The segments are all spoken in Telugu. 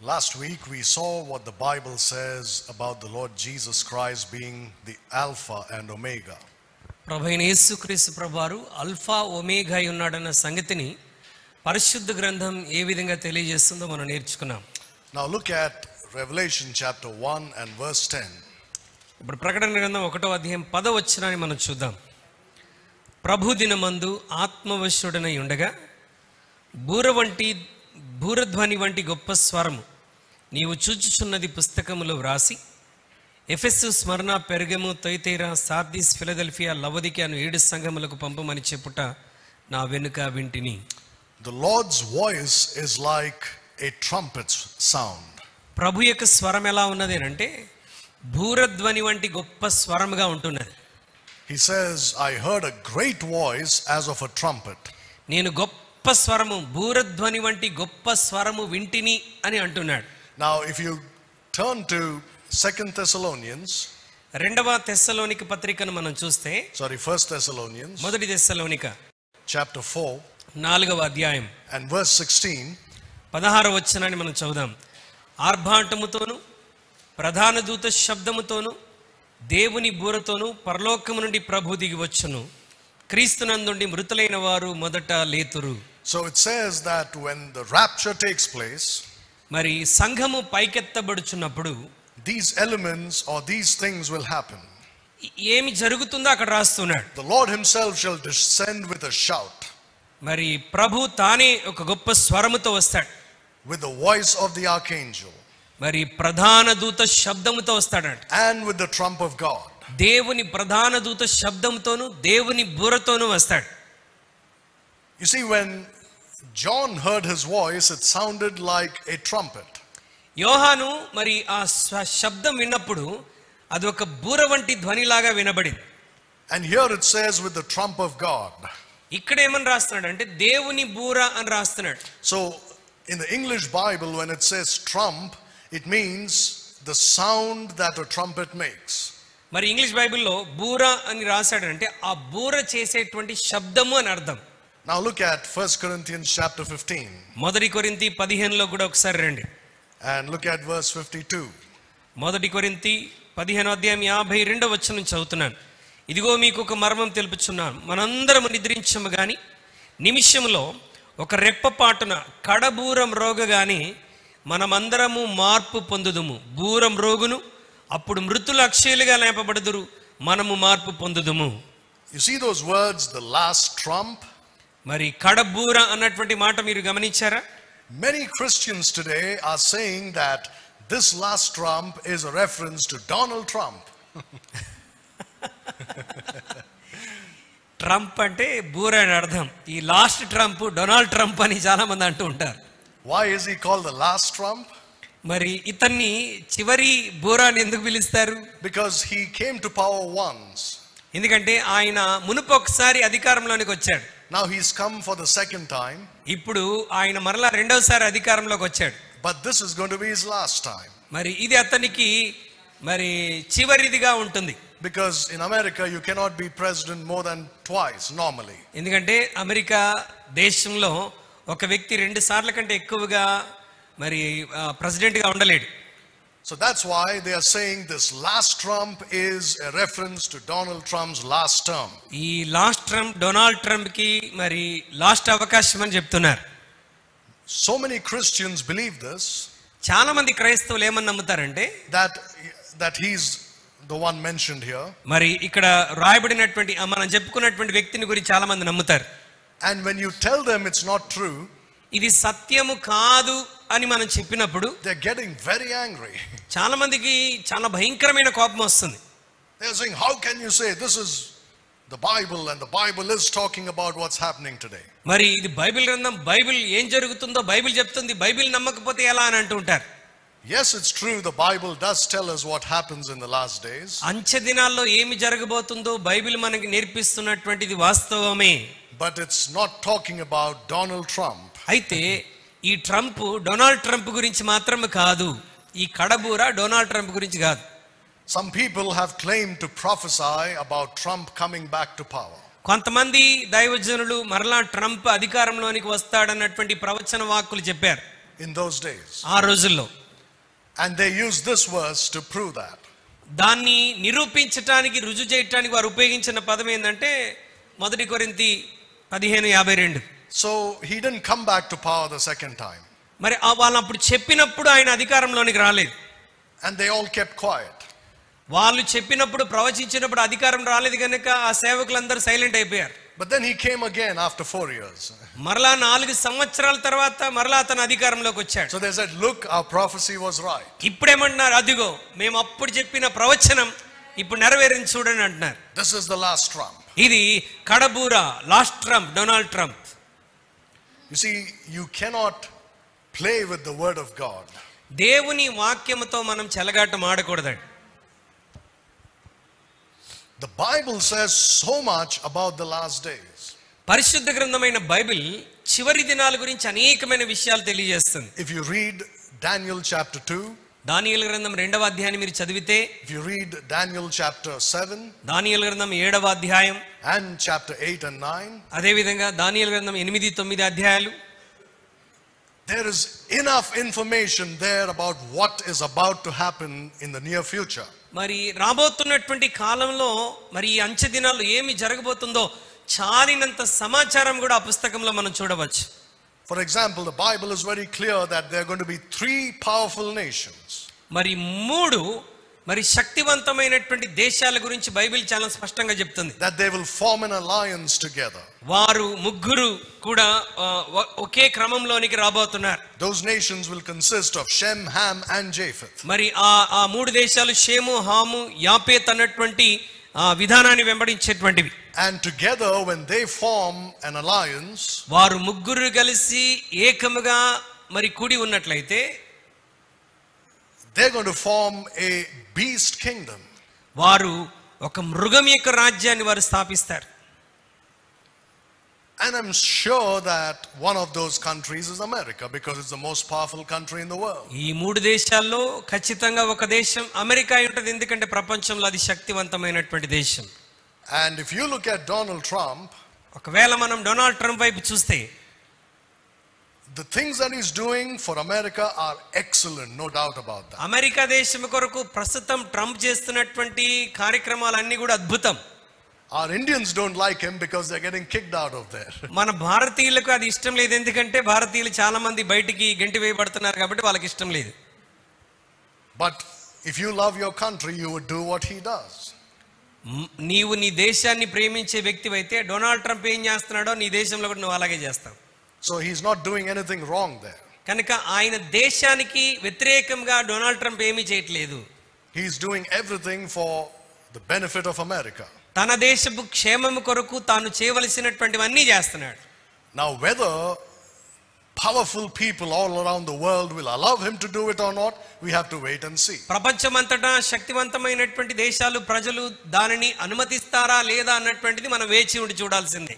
Last week we saw what the Bible says about the Lord Jesus Christ being the Alpha and Omega. ప్రభువైన యేసుక్రీస్తు ప్రభువారు ఆల్ఫా ఒమేగా అయి ఉన్నాడన్న సంగతిని పరిశుద్ధ గ్రంథం ఏ విధంగా తెలియజేస్తుందో మనం నేర్చుకున్నాం. Now look at Revelation chapter 1 and verse 10. ఇప్పుడు ప్రకటన గ్రంథం 1వ అధ్యాయం 10వ వచనాన్ని మనం చూద్దాం. ప్రభు దినమందు ఆత్మవశుడనై ఉండగా బూరధ్వని వంటి గొప్ప స్వరము నీవు చూచుచున్నది పుస్తకములో వ్రాసి ఎఫెసు, స్మరణ, పెర్గము, తొయితైరా, సార్దీస్, ఫిలదెల్ఫియా, లవొదికయ అను 7 సంఘములకు పంపమని చెప్పుట నా వెనుక వింటిని. The Lord's voice is like a trumpet sound. ప్రభు యొక్క స్వరం ఎలా ఉన్నది అంటే బూరధ్వని వంటి గొప్ప స్వరముగా ఉంటున్నది. He says, I heard a great voice as of a trumpet. నేను గొప్ప స్వరము, బూరధ్వని వంటి గొప్ప స్వరము వింటిని అని అంటున్నాడు. Now if you turn to 2 Thessalonians, 2వ తెస్సలోనిక పత్రికను మనం చూస్తే, 1 Thessalonians, మొదటి తెస్సలోనిక chapter 4 4వ అధ్యాయం and verse 16, 16వ వచనాన్ని మనం చదువుదాం. ఆర్భాటముతోను ప్రధాన దూత శబ్దముతోను దేవుని బూరతోను పరలోకము నుండి ప్రభు దిగి వచ్చును, క్రీస్తునందుండి మృతులైన వారు మొదట లేతురు. So it says that when the rapture takes place, మరి సంఘము పైకెత్తబడుచున్నప్పుడు these elements or these things will happen. ఏమి జరుగుతుందో అక్కడ రాస్తున్నాడు. The Lord himself shall descend with a shout, మరి ప్రభు తానే ఒక గొప్ప స్వరముతో వస్తాడు, with the voice of the archangel, మరి ప్రధాన దూత శబ్దముతో వస్తాడంట, and with the trump of God. దేవుని ప్రధాన దూత శబ్దంతోను దేవుని బూరతోను వస్తాడు. You see, when John heard his voice, it sounded like a trumpet. యోహాను మరి ఆ శబ్దం విన్నప్పుడు అది ఒక బూర వంటి ధ్వనిలాగా వినబడింది. And here it says with the trump of God. ఇక్కడ ఏమని రాస్తున్నాడు అంటే దేవుని బూర అని రాస్తున్నాడు. So in the English Bible, when it says trump, it means the sound that a trumpet makes. మరి ఇంగ్లీష్ బైబిల్లో బూర అని రాశాడంటే ఆ బూర చేసేటువంటి శబ్దము అని అర్థం. Now look at 1 Corinthians chapter 15. మొదటి కొరింథీ 15లో కూడా ఒకసారి రండి. And look at verse 52. మొదటి కొరింథీ 15వ అధ్యాయం 52వ వచనం చదువుతున్నాను. ఇదిగో మీకు ఒక మర్మం తెలుపుచున్నాను, మనందరము నిద్రించము గాని నిమిషములో ఒక రెప్పపాటున కడబూరం రోగగాని మనమందరము మార్పు పొందుదుము. బూరం రోగును, అప్పుడు మృతులు అక్షయులుగా లేపబడుదురు, మనము మార్పు పొందుదుము. You see those words, the last trump? మరి కడబూర అన్నటువంటి మాట మీరు గమనించారా? Many Christians today are saying that this last trump is a reference to Donald Trump. Trump అంటే బూర అని అర్థం. ఈ లాస్ట్ ట్రంప్ డొనాల్డ్ ట్రంప్ అని చాలా మంది అంటూ ఉంటారు. Why is he called the last trump? మరి ఇతన్ని చివరి బూర అని ఎందుకు పిలుస్తారు? Because he came to power once. ఎందుకంటే ఆయన మునుపు ఒకసారి అధికారంలోనికి వచ్చాడు. Now he's come for the second time. ఇప్పుడు ఆయన మరలా రెండవసారి అధికారంలోకి వచ్చాడు. But this is going to be his last time. మరి ఇది అతనికి మరి చివరిదిగా ఉంటుంది. Because in America you cannot be president more than twice normally. ఎందుకంటే అమెరికా దేశంలో ఒక వ్యక్తి 2 సార్ల కంటే ఎక్కువగా మరి ప్రెసిడెంట్ గా ఉండలేడు. So that's why they are saying this last trump is a reference to Donald Trump's last term. ఈ లాస్ట్ ట్రంప్ డొనాల్డ్ ట్రంప్ కి మరి లాస్ట్ అవకాశం అని చెప్తున్నారు. So many Christians believe this, చాలా మంది క్రైస్తవులు ఏమని నమ్ముతారంటే that he's the one mentioned here. మరి ఇక్కడ రాయబడినటువంటి మనం చెప్పుకున్నటువంటి వ్యక్తిని గురించి చాలా మంది నమ్ముతారు. And when you tell them it's not true, ఇది సత్యము కాదు అని మనం చెప్పినప్పుడు they're getting very angry. చాలా మందికి చాలా భయంకరమైన కోపం వస్తుంది. They're saying, how can you say this is the Bible and the Bible is talking about what's happening today? మరి ఇది బైబిల్ గ్రంథం, బైబిల్ ఏం జరుగుతుందో బైబిల్ చెప్తుంది, బైబిల్ నమ్మకపోతే ఎలా అని అంటూ ఉంటారు. Yes, it's true, the Bible does tell us what happens in the last days. అంచె దినాల్లో ఏమి జరగబోతుందో బైబిల్ మనకి నేర్పిస్తున్నటువంటిది వాస్తవమే. But it's not talking about Donald Trump. అయితే ఈ ట్రంప్ డొనాల్డ్ ట్రంప్ గురించి మాత్రమే కాదు, ఈ కడబూర డొనాల్డ్ ట్రంప్ గురించి కాదు. Some people have claimed to prophesy about Trump coming back to power. కొంతమంది దైవజనులు మరలా ట్రంప్ అధికారంలోనికి వస్తాడన్నటువంటి ప్రవచన వాక్కులు చెప్పారు. in those days. ఆ రోజుల్లో. And they used this verse to prove that. దాన్ని నిరూపించడానికి రుజువు చేయడానికి వారు ఉపయోగించిన పదం ఏంటంటే 1 కొరింథీ 15:52. So he didn't come back to power the second time. మరి వాళ్ళు అప్పుడు చెప్పినప్పుడు ఆయన అధికారంలోనికి రాలేదు. And they all kept quiet. వాళ్ళు చెప్పినప్పుడు ప్రవచించినప్పుడు అధికారం రాలేదు కనుక ఆ సేవకులందరూ సైలెంట్ అయిపోయారు. But then he came again after 4 years. మరలా 4 సంవత్సరాల తర్వాత మరలా అతను అధికారంలోకి వచ్చాడు. So they said, look, our prophecy was right. ఇప్పుడేమంటున్నారు, అదిగో మేము అప్పుడు చెప్పిన ప్రవచనం ఇప్పుడు నెరవేరింది చూడండి అంటున్నారు. This is the last trump. ఇది కడబూర, last trump, Donald Trump. You see, you cannot play with the word of God. దేవుని వాక్యముతో మనం చెలగాటం ఆడకూడదండి. The Bible says so much about the last days. పరిశుద్ధ గ్రంథమైన బైబిల్ చివరి దినాల గురించి అనేకమైన విషయాలు తెలియజేస్తుంది. If you read Daniel chapter 2, దానియేలు గ్రంథం 2వ అధ్యాయాన్ని మీరు చదివితే, if you read Daniel chapter 7, దానియేలు గ్రంథం 7వ అధ్యాయం and chapter 8 and 9, అదే విధంగా దానియేలు గ్రంథం 8, 9 అధ్యాయాలు, there is enough information there about what is about to happen in the near future. మరి రాబోతున్నటువంటి కాలంలో మరి ఈ అంచె దినాల్లో ఏమి జరగబోతుందో చాలినంత సమాచారం కూడా ఆ పుస్తకంలో మనం చూడవచ్చు. For example, the Bible is very clear that there are going to be 3 powerful nations. మరి 3 మరి శక్తివంతమైనటువంటి దేశాల గురించి బైబిల్ చాలా స్పష్టంగా చెప్తుంది. That they will form an alliance together. వారు ముగ్గురు కూడా ఒకే క్రమంలోనికి రాబోతున్నారు. Those nations will consist of Shem, Ham and Japheth. మరి ఆ 3 దేశాలు షేము, హాము, యాపేత్ అన్నటువంటి విధానాన్ని వెంబడించేటువంటివి. And together when they form an alliance, వారు ముగ్గురు కలిసి ఏకముగా మరి కూడి ఉన్నట్లయితే they're going to form a beast kingdom. వారు ఒక మృగం యొక్క రాజ్యాన్ని వారు స్థాపిస్తారు. And I'm sure that one of those countries is America, because it's the most powerful country in the world. ఈ 3 దేశాల్లో ఖచ్చితంగా ఒక దేశం అమెరికా ఉంటుంది, ఎందుకంటే ప్రపంచంలో అది శక్తివంతమైనటువంటి దేశం. And if you look at Donald Trump, ఒకవేళ మనం డొనాల్డ్ ట్రంప్ వైపు చూస్తే, the things that he's doing for America are excellent, no doubt about that. America దేశం కొరకు ప్రస్తుతం ట్రంప్ చేస్తున్నటువంటి కార్యక్రమాలన్నీ కూడా అద్భుతం. Our Indians don't like him because they're getting kicked out of there. మన భారతీయులకు అది ఇష్టం లేదు, ఎందుకంటే భారతీయులు చాలా మంది బయటికి గెంటి వేయబడుతున్నారు కాబట్టి వాళ్ళకి ఇష్టం లేదు. But if you love your country, you would do what he does. నీవు నీ దేశాన్ని ప్రేమించే వ్యక్తివైతే డొనాల్డ్ ట్రంప్ ఏం చేస్తున్నాడో నీ దేశంలో కూడా నువ్వు అలాగే చేస్తావు. So he's not doing anything wrong there. కనుక ఆయన దేశానికి వ్యతిరేకంగా డొనాల్డ్ ట్రంప్ ఏమీ చేయట్లేదు. He's doing everything for the benefit of America. తన దేశపు క్షేమము కొరకు తాను చేయవలసినటువంటివన్నీ చేస్తున్నాడు. Now whether powerful people all around the world will allow him to do it or not, we have to wait and see. ప్రపంచమంతటా శక్తివంతమైనటువంటి దేశాలు ప్రజలు దానిని అనుమతిస్తారా లేదా అన్నటువంటిది మనం వేచి ఉండి చూడాల్సిందే.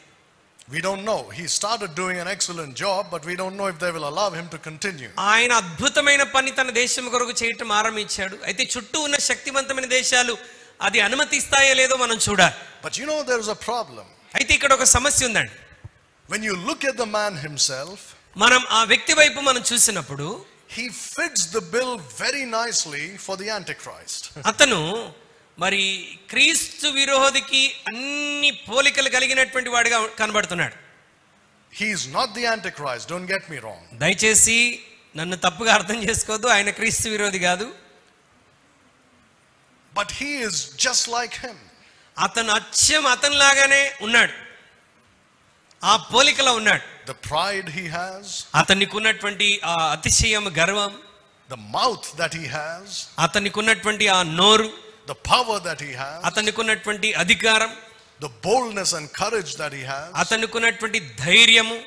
We don't know. He started doing an excellent job, but we don't know if they will allow him to continue. ఆయన అద్భుతమైన పని తన దేశం కొరకు చేయటం ఆరంభించాడు. అయితే చుట్టూ ఉన్న శక్తివంతమైన దేశాలు అది అనుమతిస్తాయో లేదో మనం చూడాలి. But you know, there is a problem. అయితే ఇక్కడ ఒక సమస్య ఉందండి. When you look at the man himself, మనం ఆ వ్యక్తి వైపు మనం చూసినప్పుడు he fits the bill very nicely for the Antichrist. అతను మరి క్రీస్తు విరోధికి అన్ని పోలికలు కలిగినటువంటి వాడిగా కనబడుతున్నాడు. He is not the Antichrist, don't get me wrong. దయచేసి నన్ను తప్పుగా అర్థం చేసుకోవద్దు, ఆయన క్రీస్తు విరోధి కాదు. But he is just like him. అతను అచ్చం అతనిలాగానే ఉన్నాడు, ఆ పోలికలో ఉన్నాడు. The pride he has, అతనికి ఉన్నటువంటి ఆ అతిశయం, గర్వం, the mouth that he has, అతనికి ఉన్నటువంటి ఆ నోరు, the power that he has, అతనికి ఉన్నటువంటి అధికారం, the boldness and courage that he has. అతనికి ఉన్నటువంటి ధైర్యము.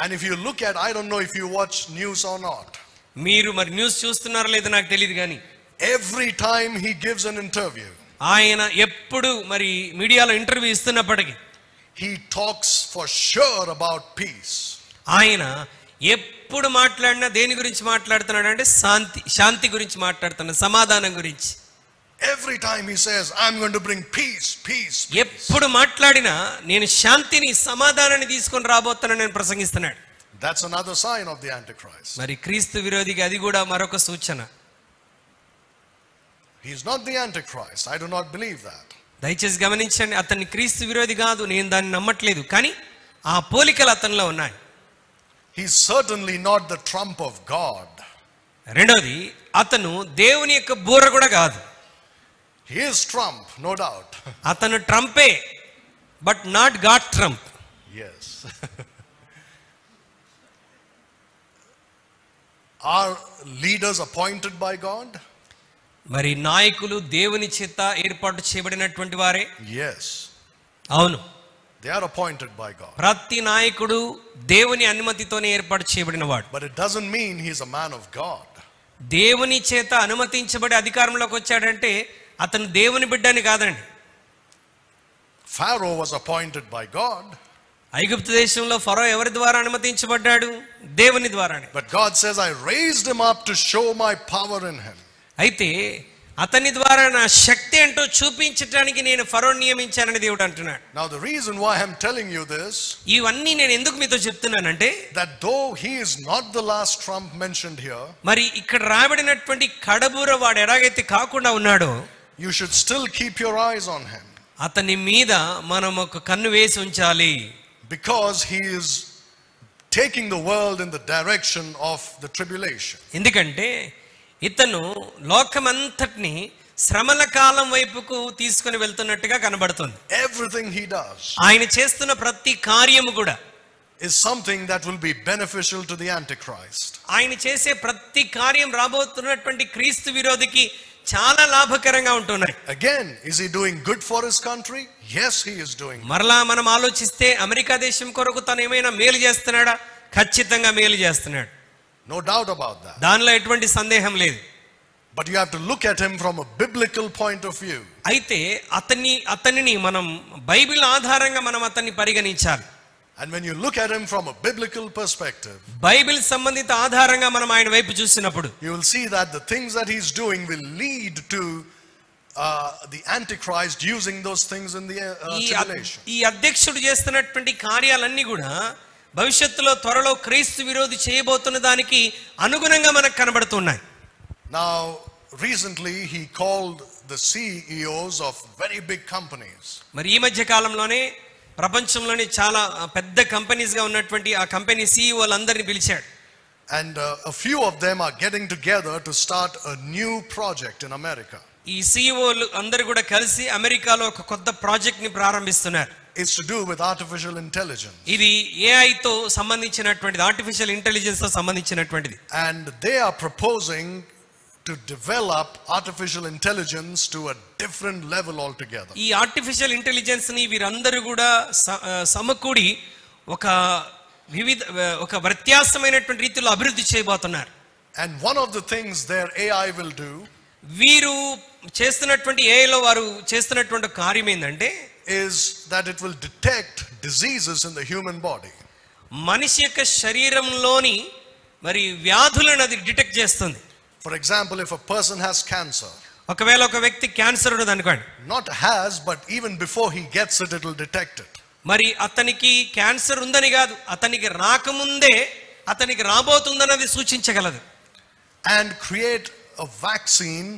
And if you look at, I don't know if you watch news or not, మీరు మరి న్యూస్ చూస్తున్నారో లేదో నాకు తెలియదు, కానీ every time he gives an interview, ఆయన ఎప్పుడు మరి మీడియాలో interview ఇస్తున్నప్పటికీ he talks for sure about peace. ఆయన ఎప్పుడు మాట్లాడినా దేని గురించి మాట్లాడుతున్నాడు అంటే శాంతి గురించి మాట్లాడుతున్నాడు, సమాధానం గురించి. Every time he says, I'm going to bring peace, peace, peace. ఎప్పుడు మాట్లాడినా నేను శాంతిని, సమాధానాన్ని తీసుకొని రాబోతున్నాను నేను ప్రసంగిస్తున్నాడు. That's another sign of the Antichrist. మరి క్రీస్తు విరోధికి అది కూడా మరొక సూచన. He is not the Antichrist. I do not believe that. దయచేసి గమనించండి, అతన్ని క్రీస్తు విరోధి కాదు, నేను దాన్ని నమ్మట్లేదు, కానీ ఆ పోలికలు అతనిలో ఉన్నాయి. He is certainly not the trump of God. రెండోది, అతను దేవుని యొక్క బూర కూడా కాదు. He is Trump, no doubt. అతను ట్రంపే, but not God trump. Yes. Are leaders appointed by God? మరి నాయకులు దేవుని చేత ఏర్పాటు చేయబడినటువంటి వారే. Yes. అవును, they are appointed by God. ప్రతి నాయకుడు దేవుని అనుమతితోనే ఏర్పాటు చేయబడినవాడు. But it doesn't mean he's a man of God. దేవుని చేత అనుమతించబడి అధికారంలోకి వచ్చాడంటే అతను దేవుని బిడ్డని కాదండి. Pharaoh was appointed by God. ఐగుప్తు దేశంలో ఫరో ఎవరి ద్వారా అనుమతించబడ్డాడు? దేవుని ద్వారానే. But God says, I raised him up to show my power in him. అయితే అతని ద్వారా నా శక్తి ఏంటో చూపించడానికి నేను ఫరోని నియమించానని దేవుడు అంటున్నాడు. Now the reason why I'm telling you this, ఇవన్నీ నేను ఎందుకు మీతో చెప్తున్నానంటే, that though he is not the last trump mentioned here, మరి ఇక్కడ రాబడినటువంటి కడబూర వాడు ఎలాగైతే కాకుండా ఉన్నాడో, you should still keep your eyes on him. అతని మీద మనం ఒక కన్ను వేసి ఉంచాలి. Because he is taking the world in the direction of the tribulation. ఎందుకంటే ఇతను లోకమంతటిని శ్రమల కాలం వైపుకు తీసుకొని వెళ్తున్నట్టుగా కనబడుతుంది. Everything he does, ఆయన చేస్తున్న ప్రతి కార్యము కూడా is something that will be beneficial to the Antichrist. ఆయన చేసే ప్రతి కార్యం రాబోతున్నటువంటి క్రీస్తు విరోధికి చాలా లాభకరంగా ఉంటున్నాయి. Again, is he doing good for his country? Yes, he is doing. మరలా మనం ఆలోచిస్తే అమెరికా దేశం కొరకు తను ఏమైనా మేలు చేస్తున్నాడా? ఖచ్చితంగా మేలు చేస్తున్నాడు. No doubt about that. దానిలో ఎటువంటి సందేహం లేదు. But you have to look at him from a biblical point of view. అయితే అతనిని మనం బైబిల్ ఆధారంగా మనం అతన్ని పరిగణించాలి. And when you look at him from a biblical perspective, Bible సంబంధిత ఆధారంగా మనం ఆయన వైపు చూసినప్పుడు, you will see that the things that he's doing will lead to the Antichrist using those things in the tribulation. ఈ అధ్యక్షుడు చేస్తున్నటువంటి కార్యాలన్నీ కూడా భవిష్యత్తులో త్వరలో క్రీస్తు విరోధి చేయబోతున్న దానికి అనుగుణంగా మనకు కనబడుతున్నాయి. Now recently he called the CEOs of very big companies. మరి ఈ మధ్య కాలంలోనే ప్రపంచంలోని చాలా పెద్ద కంపెనీస్ గా ఉన్నటువంటి ఆ కంపెనీ సీఈఓలందరిని పిలిచాడు. And a few of them are getting together to start a new project in America. ఈ సీఈఓలు అందరూ కూడా కలిసి అమెరికాలో ఒక కొత్త ప్రాజెక్ట్ ని ప్రారంభిస్తున్నారు. It's to do with artificial intelligence. ఇది AI తో సంబంధించినటువంటిది, ఆర్టిఫిషియల్ ఇంటెలిజెన్స్ తో సంబంధించినటువంటిది. And they are proposing to develop artificial intelligence to a different level altogether. ఈ ఆర్టిఫిషియల్ ఇంటెలిజెన్స్ ని వీరందరూ కూడా సమకూడి ఒక వ్యత్యాసమైనటువంటి రీతిలో అభివృద్ధి చేయబోతున్నారు. And one of the things their AI will do, వీరు చేస్తున్నటువంటి AI లో వారు చేస్తున్నటువంటి కార్యం ఏంటంటే, is that it will detect diseases in the human body. మనిషి యొక్క శరీరంలోని మరి వ్యాధులను అది డిటెక్ట్ చేస్తుంది. For example, if a person has cancer, ఒకవేళ ఒక వ్యక్తి క్యాన్సర్ ఉన్నది అనుకోండి, not has, but even before he gets it, it will detect it. మరి అతనికి క్యాన్సర్ ఉందని కాదు, అతనికి రాకముందే అతనికి రాబోతుందన్నది సూచించగలదు. And create a vaccine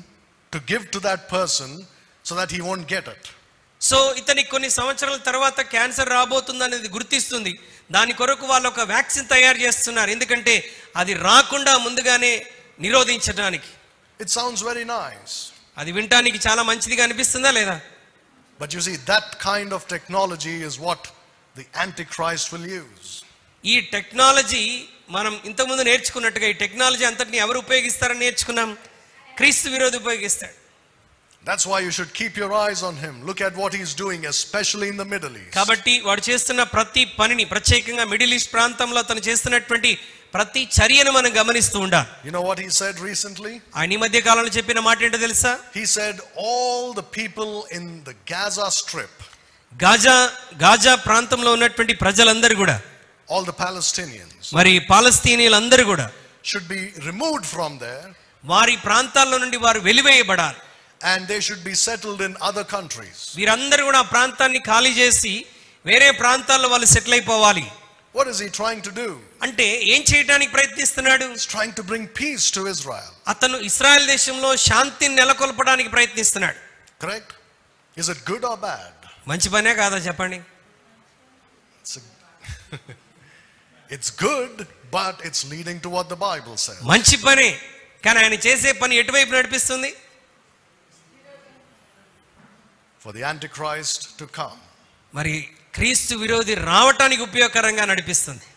to give to that person so that he won't get it. So ఇతనికి కొన్ని సంవత్సరాల తర్వాత క్యాన్సర్ రాబోతుందనేది గుర్తిస్తుంది. దాని కొరకు వాళ్ళు ఒక వ్యాక్సిన్ తయారు చేస్తున్నారు, ఎందుకంటే అది రాకుండా ముందుగానే నిరోధించడానికి. It sounds very nice. అది వినటానికి చాలా మంచిదిగా అనిపిస్తుందా లేదా? But you see, that kind of technology is what the Antichrist will use. ఈ టెక్నాలజీ మనం ఇంతకుముందు నేర్చుకున్నట్టుగా ఈ టెక్నాలజీ అంతటిని ఎవరు ఉపయోగిస్తారని నేర్చుకున్నాం? క్రీస్తు విరోధి ఉపయోగిస్తాడు. That's why you should keep your eyes on him. Look at what he's doing, especially in the Middle East. కాబట్టి వాడు చేస్తున్న ప్రతి పనిని, ప్రత్యేకంగా మిడిల్ ఈస్ట్ ప్రాంతంలో తను చేస్తున్నటువంటి ప్రతి చర్యను మనం గమనిస్తూ ఉండాలి. You know what he said recently? ఆయన ఈ మధ్య కాలంలో చెప్పిన మాట ఏంటో తెలుసా? He said all the people in the Gaza Strip, Gaza ప్రాంతంలో ఉన్నటువంటి ప్రజలందరూ కూడా, all the Palestinians, మరి పాలస్తీనియులందరూ కూడా should be removed from there, వారి ప్రాంతాల్లో నుండి వారు వెలివేయబడాలి. and they should be settled in other countries. వీరందరూ కూడా ఆ ప్రాంతాన్ని ఖాళీ చేసి వేరే ప్రాంతాల్లో వాళ్ళు సెటిల్ అయిపోవాలి. What is he trying to do? అంటే ఏం చేయడానికి ప్రయత్నిస్తున్నాడు? He's trying to bring peace to Israel. అతను ఇశ్రాయేల్ దేశంలో శాంతిని నెలకొల్పడానికి ప్రయత్నిస్తున్నాడు. Correct? Is it good or bad? మంచి పనే కాదా చెప్పండి? It's good, but it's leading to what the Bible says. మంచి పనే, కానీ ఆయన చేసే పని ఎటువైపు నడిపిస్తుంది? For the Antichrist to come. మరి క్రీస్తు విరోధి రావటానికి ఉపయోగకరంగా నడిపిస్తుంది.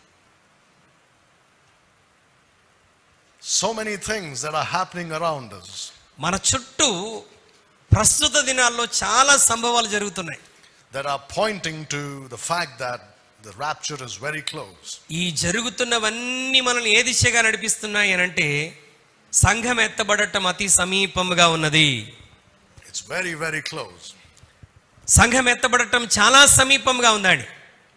So many things that are happening around us. మన చుట్టూ ప్రస్తుత దినాల్లో చాలా సంభవాలు జరుగుతున్నాయి. That are pointing to the fact that the rapture is very close. ఈ జరుగుతున్నవన్నీ మనల్ని ఏ దిశగా నడిపిస్తున్నాయి అని అంటే సంఘం ఎత్తబడటం అతి సమీపంగా ఉన్నది. It's very, very close. సంఘం ఎత్తబడటం చాలా సమీపంగా ఉందండి.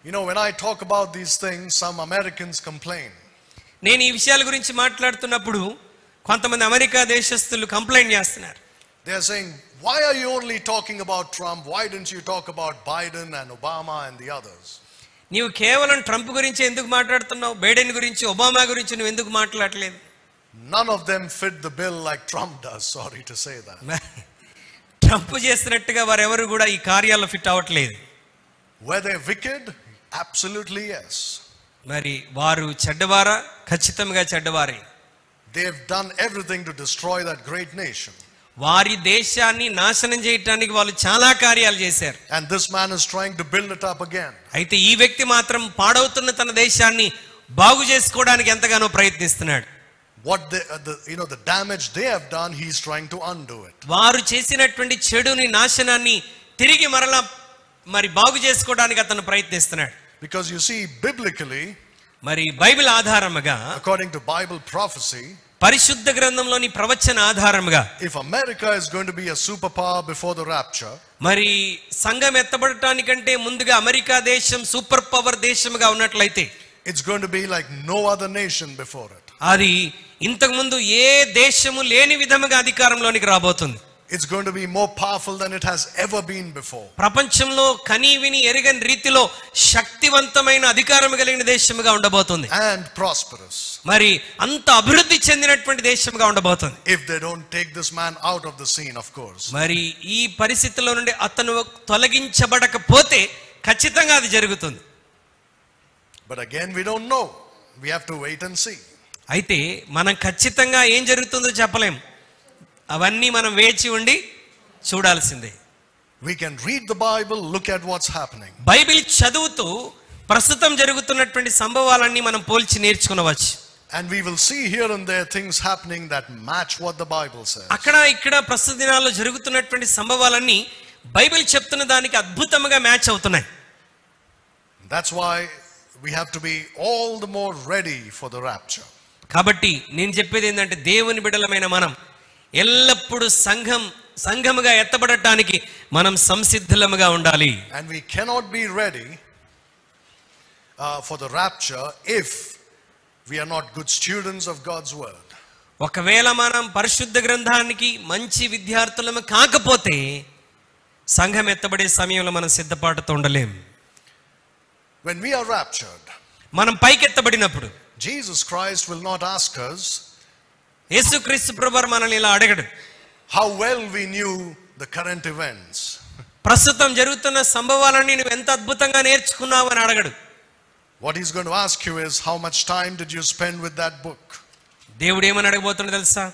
You know, when I talk about these things, some Americans complain. నేను ఈ విషయాల గురించి మాట్లాడుతున్నప్పుడు కొంతమంది అమెరికా దేశస్థులు కంప్లైంట్ చేస్తున్నారు. They are saying, why are you only talking about Trump? Why didn't you talk about Biden and Obama and the others? నీవు కేవలం ట్రంప్ గురించి ఎందుకు మాట్లాడుతున్నావు? బైడెన్ గురించి, ఒబామా గురించి నువ్వు ఎందుకు మాట్లాడలేదు? None of them fit the bill like Trump does. Sorry to say that. Trump చేసినట్టుగా వారెవరు కూడా ఈ కార్యాల్లో ఫిట్ అవ్వట్లేదు. Were they wicked? Absolutely yes. మరి వారు చెడ్డవారా? ఖచ్చితంగా చెడ్డవారే. They've done everything to destroy that great nation. వారి దేశాన్ని నాశనం చేయడానికి వాళ్ళు చాలా కార్యాలు చేశారు. And this man is trying to build it up again. అయితే ఈ వ్యక్తి మాత్రం పాడవుతున్న తన దేశాన్ని బాగు చేసుకోవడానికి ఎంతగానో ప్రయత్నిస్తున్నాడు. What the damage they have done, he's trying to undo it. వారు చేసినటువంటి చెడుని, నాశనాన్ని తిరిగి మరలా మరి బాగు చేసుకోవడానికి అతను ప్రయత్నిస్తున్నాడు. Because you see, biblically, మరి Bible ఆధారముగా, according to Bible prophecy, పరిశుద్ధ గ్రంథంలోని ప్రవచన ఆధారముగా, if America is going to be a superpower before the rapture, మరి సంఘం ఎత్తబడటానికంటే ముందుగా అమెరికా దేశం సూపర్ పవర్ దేశముగా ఉన్నట్లయితే it's going to be like no other nation before it. అది ఇంతకు ముందు ఏ దేశము లేని విధముగా అధికారంలోనికి రాబోతుంది. It's going to be more powerful than it has ever been before. ప్రపంచంలో కనీవిని ఎరగని రీతిలో శక్తివంతమైన అధికారం కలిగిన దేశముగా ఉండబోతుంది. And prosperous. మరి అంత అభివృద్ధి చెందినటువంటి దేశముగా ఉండబోతుంది. If they don't take this man out of the scene, of course. మరి ఈ పరిస్థితిలో నుండి అతను తొలగించబడకపోతే ఖచ్చితంగా అది జరుగుతుంది. But again, we don't know. We have to wait and see. అయితే మనం ఖచ్చితంగా ఏం జరుగుతుందో చెప్పలేం. అవన్నీ మనం వేచి ఉండి చూడాల్సిందే. We can read the Bible, look at what's happening. Bible చదువుతూ ప్రస్తుతం జరుగుతున్నటువంటి సంభవాలన్నీ మనం పోల్చి నేర్చుకునవచ్చు. And we will see here and there things happening that match what the Bible says. అక్కడ ఇక్కడ ప్రస్తుత దినాల్లో జరుగుతున్నటువంటి సంభవాలన్నీ బైబిల్ చెప్తున్న దానికి అద్భుతంగా మ్యాచ్ అవుతున్నాయి. That's why we have to be all the more ready for the rapture. కాబట్టి నేను చెప్పేది ఏంటంటే దేవుని బిడ్డలమైన మనం ఎల్లప్పుడూ సంఘముగా ఎత్తబడటానికి మనం సంసిద్ధులముగా ఉండాలి. And we cannot be ready for the rapture if we are not good students of God's word. ఒకవేళ మనం పరిశుద్ధ గ్రంథానికి మంచి విద్యార్థులము కాకపోతే సంఘం ఎత్తబడే సమయంలో మనం సిద్ధపాటుతో ఉండలేం. When we are raptured, మనం పైకెత్తబడినప్పుడు Jesus Christ will not ask us, యేసుక్రీస్తు ప్రభువారు మనల్ని ఇలా అడగడు, how well we knew the current events. ప్రస్తుతం జరుగుతున్న సంభవాలన్నీ నువ్వు ఎంత అద్భుతంగా నేర్చుకున్నావు అని అడగడు. What he's going to ask you is, how much time did you spend with that book? దేవుడు ఏమని అడగబోతున్నాడు తెలుసా?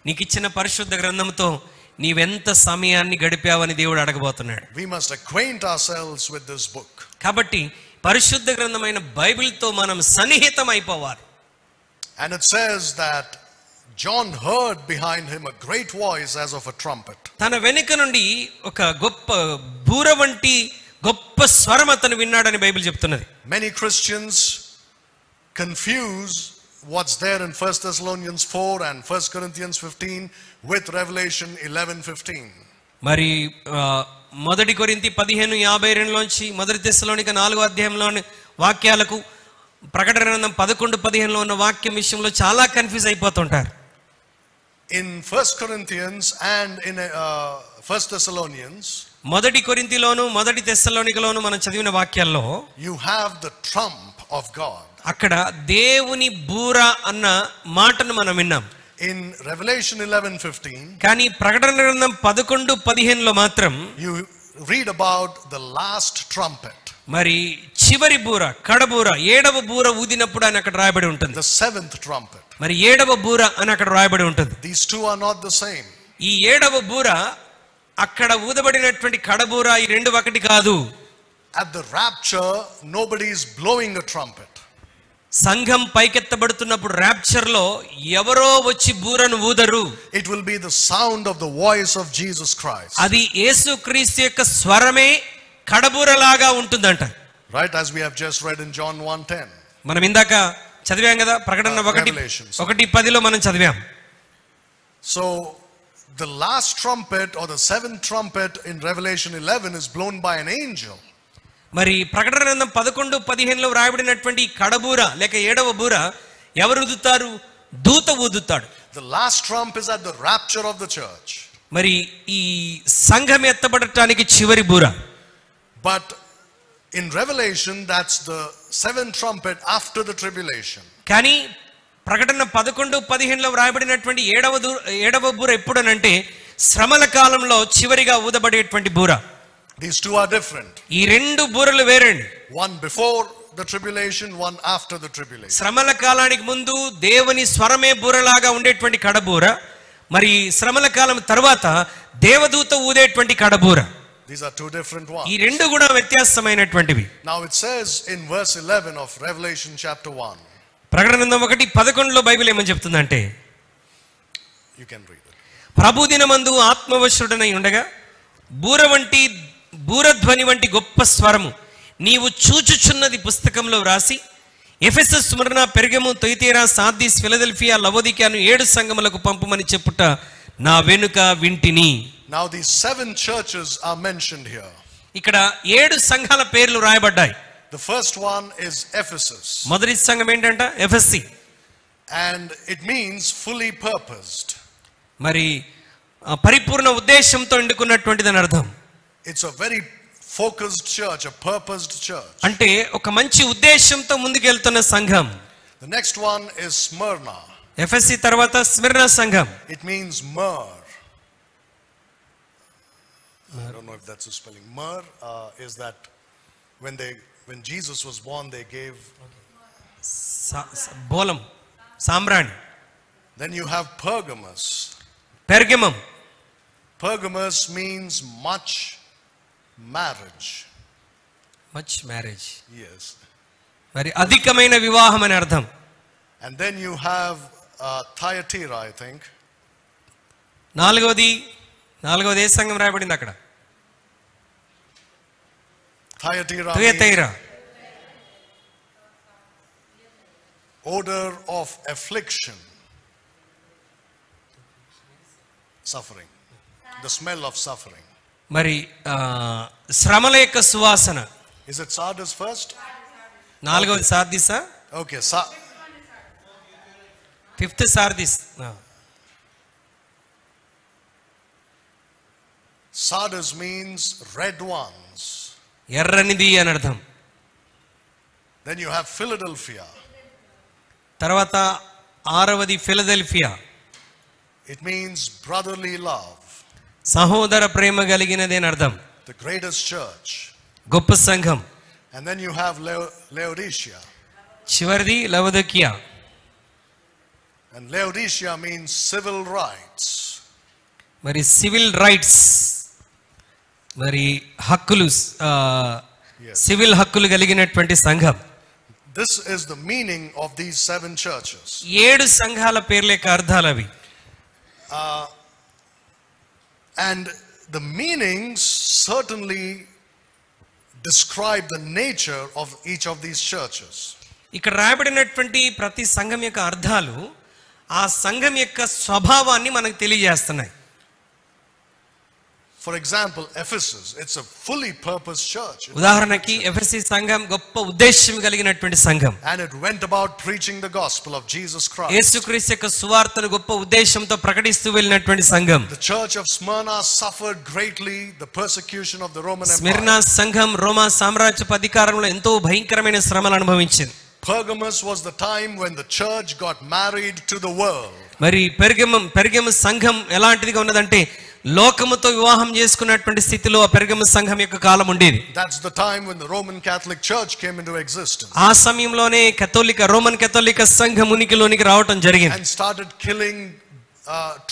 నీకు ఇచ్చిన పరిశుద్ధ గ్రంథంతో నీవెంత సమయాన్ని గడిపావని దేవుడు అడగబోతున్నాడు. We must acquaint ourselves with this book. కాబట్టి పరిశుద్ధ గ్రంథమైన బైబిల్తో మనం సన్నిహితం అయిపోవాలి. And it says that John heard behind him a great voice as of a trumpet. తన వెనుక నుండి ఒక గొప్ప బూర వంటి గొప్ప స్వరం అతను విన్నాడని బైబిల్ చెప్తున్నది. Many Christians confuse what's there in 1 Thessalonians 4 and 1 Corinthians 15 with Revelation 11:15. మరి మొదటి కొరింథీ 15:52లోంచి మొదటి తెస్సలోనిక 4వ అధ్యాయంలోని వాక్యాలకు ప్రకటన గ్రంథం 11:15లో ఉన్న వాక్యం విషయంలో చాలా confuse అయిపోతుంటారు. In 1 Corinthians and in 1 Thessalonians, మొదటి కొరింథీలోను మొదటి తెస్సలోనికలోను మనం చదివిన వాక్యాల్లో you have the trump of God. అక్కడ దేవుని బూర అన్న మాటను మనం విన్నాం. In Revelation 11:15, కానీ ప్రకటన గ్రంథం 11:15 లో మాత్రం you read about the last trumpet, మరి చివరి బూర, కడబూర, ఏడవ బూర ఊదినప్పుడు అని అక్కడ రాయబడి ఉంటుంది. the seventh trumpet. మరి ఏడవ బూర అని అక్కడ రాయబడి ఉంటుంది. These two are not the same. ఈ ఏడవ బూర అక్కడ ఊదబడినటువంటి కడబూర ఈ రెండు ఒకటి కాదు. At the rapture, nobody is blowing a trumpet. సంఘం పైకెత్తబడుతున్నప్పుడు ర్యాప్చర్ లో ఎవరో వచ్చి బూరను ఊదరు. It will be the sound of the voice of Jesus Christ. అది యేసుక్రీస్తు యొక్క స్వరమే కడబూరలాగా ఉంటుందంట. Right, as we have just read in John 1:10. మనం ఇందాక చదివాం కదా, ప్రకటన 1:10 మనం చదివాం. So the last trumpet or the seventh trumpet in Revelation 11 is blown by an angel. మరి ప్రకటన గ్రంథం 11:15 రాయబడినటువంటి కడబూర లేక ఏడవ బూర ఎవరు ఊదుతారు? దూత ఊదుతాడు. The last trump is at the rapture of the church. మరి ఈ సంఘం ఎత్తబడటానికి చివరి బూర. But in Revelation, that's the seventh trumpet after the tribulation. కానీ ప్రకటన 11:15 రాయబడినటువంటి ఏడవ బూర ఎప్పుడనంటే శ్రమల కాలంలో చివరిగా ఊదబడేటువంటి బూర. These two are different. ఈ రెండు బూరలు వేరండి. One before the tribulation, one after the tribulation. శ్రమల కాలానికి ముందు దేవుని స్వరమే బూరలాగా ఉండేటువంటి కడబూర, మరి శ్రమల కాలం తర్వాత దేవదూత ఊదేటువంటి కడబూర. These are two different ones. ఈ రెండు కూడా వ్యత్యాసమైనటువంటివి. Now it says in verse 11 of Revelation chapter 1. ప్రకటన గ్రంథం 1:11 బైబిల్ ఏమని చెప్తుందంటే, You can read it. ప్రభు దినమందు ఆత్మవశుడనై ఉండగా బూరధ్వని వంటి గొప్ప స్వరము నీవు చూచుచున్నది పుస్తకంలో వ్రాసి Ephesus, Smyrna, Pergamum, Thyatira, Sardis, Philadelphia, లవోదికను 7 సంఘములకు పంపుమని చెప్పుట నా వెనుక వింటిని. Now these 7 churches are mentioned here. ఇక్కడ 7 సంఘాల పేర్లు రాయబడ్డాయి. The first one is Ephesus. మొదటి సంఘం ఏంటంట? ఎఫెస్సి. And it means fully purposed. మరి పరిపూర్ణ ఉద్దేశంతో ఎండుకున్నటువంటిదని అర్థం. It's a very focused church, a purposed church. అంటే ఒక మంచి ఉద్దేశంతో ముందుకెళ్తున్న సంఘం. The next one is Smyrna. ఎఫెస్సి తర్వాత స్మిర్నా సంఘం. It means myrrh. I don't know if that's a spelling. Myrrh is that when Jesus was born, they gave బోలం, సాంబ్రాణి. Then you have Pergamos. పెర్గమం. Pergamos means much marriage. Much marriage. Yes. మరి అధికమైన వివాహం అని అర్థం. And then you have Thyatira, I think. నాలుగవది ఏ సంఘం రాయబడింది అక్కడ? Thyatira. Odor of affliction. Suffering. The smell of suffering. మరి శ్రమల యొక్క సువాసన. Is it Sardis first? నాలుగవది సార్దీసా? Okay. 5th Sardis. Sardis means red ones. ఎర్రనిది అని అర్థం. Then you have Philadelphia. తర్వాత 6వది Philadelphia. It means brotherly love. సహోదర ప్రేమ కలిగినది అని అర్థం. The greatest church. గొప్ప సంఘం. And then you have Laodicea. చివరిది లవోదికియా. And Laodicea means civil rights. మరి సివిల్ రైట్స్, మరి హక్కులు, సివిల్ హక్కులు కలిగినటువంటి సంఘం. This is the meaning of these 7 churches. 7 సంఘాల పేర్ల యొక్క అర్థాలు అవి. And the meanings certainly describe the nature of each of these churches. ఇక్కడ రాయబడినటువంటి ప్రతి సంఘం యొక్క అర్థాలు ఆ సంఘం యొక్క స్వభావాన్ని మనకు తెలియజేస్తున్నాయి. For example, Ephesus, it's a fully purposed church. ఉదాహరణకి ఎఫెసీ సంఘం గొప్ప ఉద్దేశం కలిగినటువంటి సంఘం. And it went about preaching the gospel of Jesus Christ. యేసుక్రీస్తు యొక్క సువార్తను గొప్ప ఉద్దేశంతో ప్రకటిస్తూ వెళ్ళినటువంటి సంఘం. The church of Smyrna suffered greatly the persecution of the Roman Empire. Smyrna సంఘం రోమా సామ్రాజ్యపు అధికారంలో ఎంతో భయంకరమైన శ్రమలు అనుభవించింది. Pergamos was the time when the church got married to the world. మరి పెర్గము సంఘం ఎలాంటిదిగా ఉన్నదంటే లోకముతో వివాహం చేసుకున్నటువంటి స్థితిలో ఆ పెర్గము సంఘం యొక్క కాలం ఉండేది. That's the time when the Roman Catholic Church came into existence. ఆ సమయంలోనే రోమన్ కేథోలిక సంఘం ఉనికిలోనికి రావటం జరిగింది. And started killing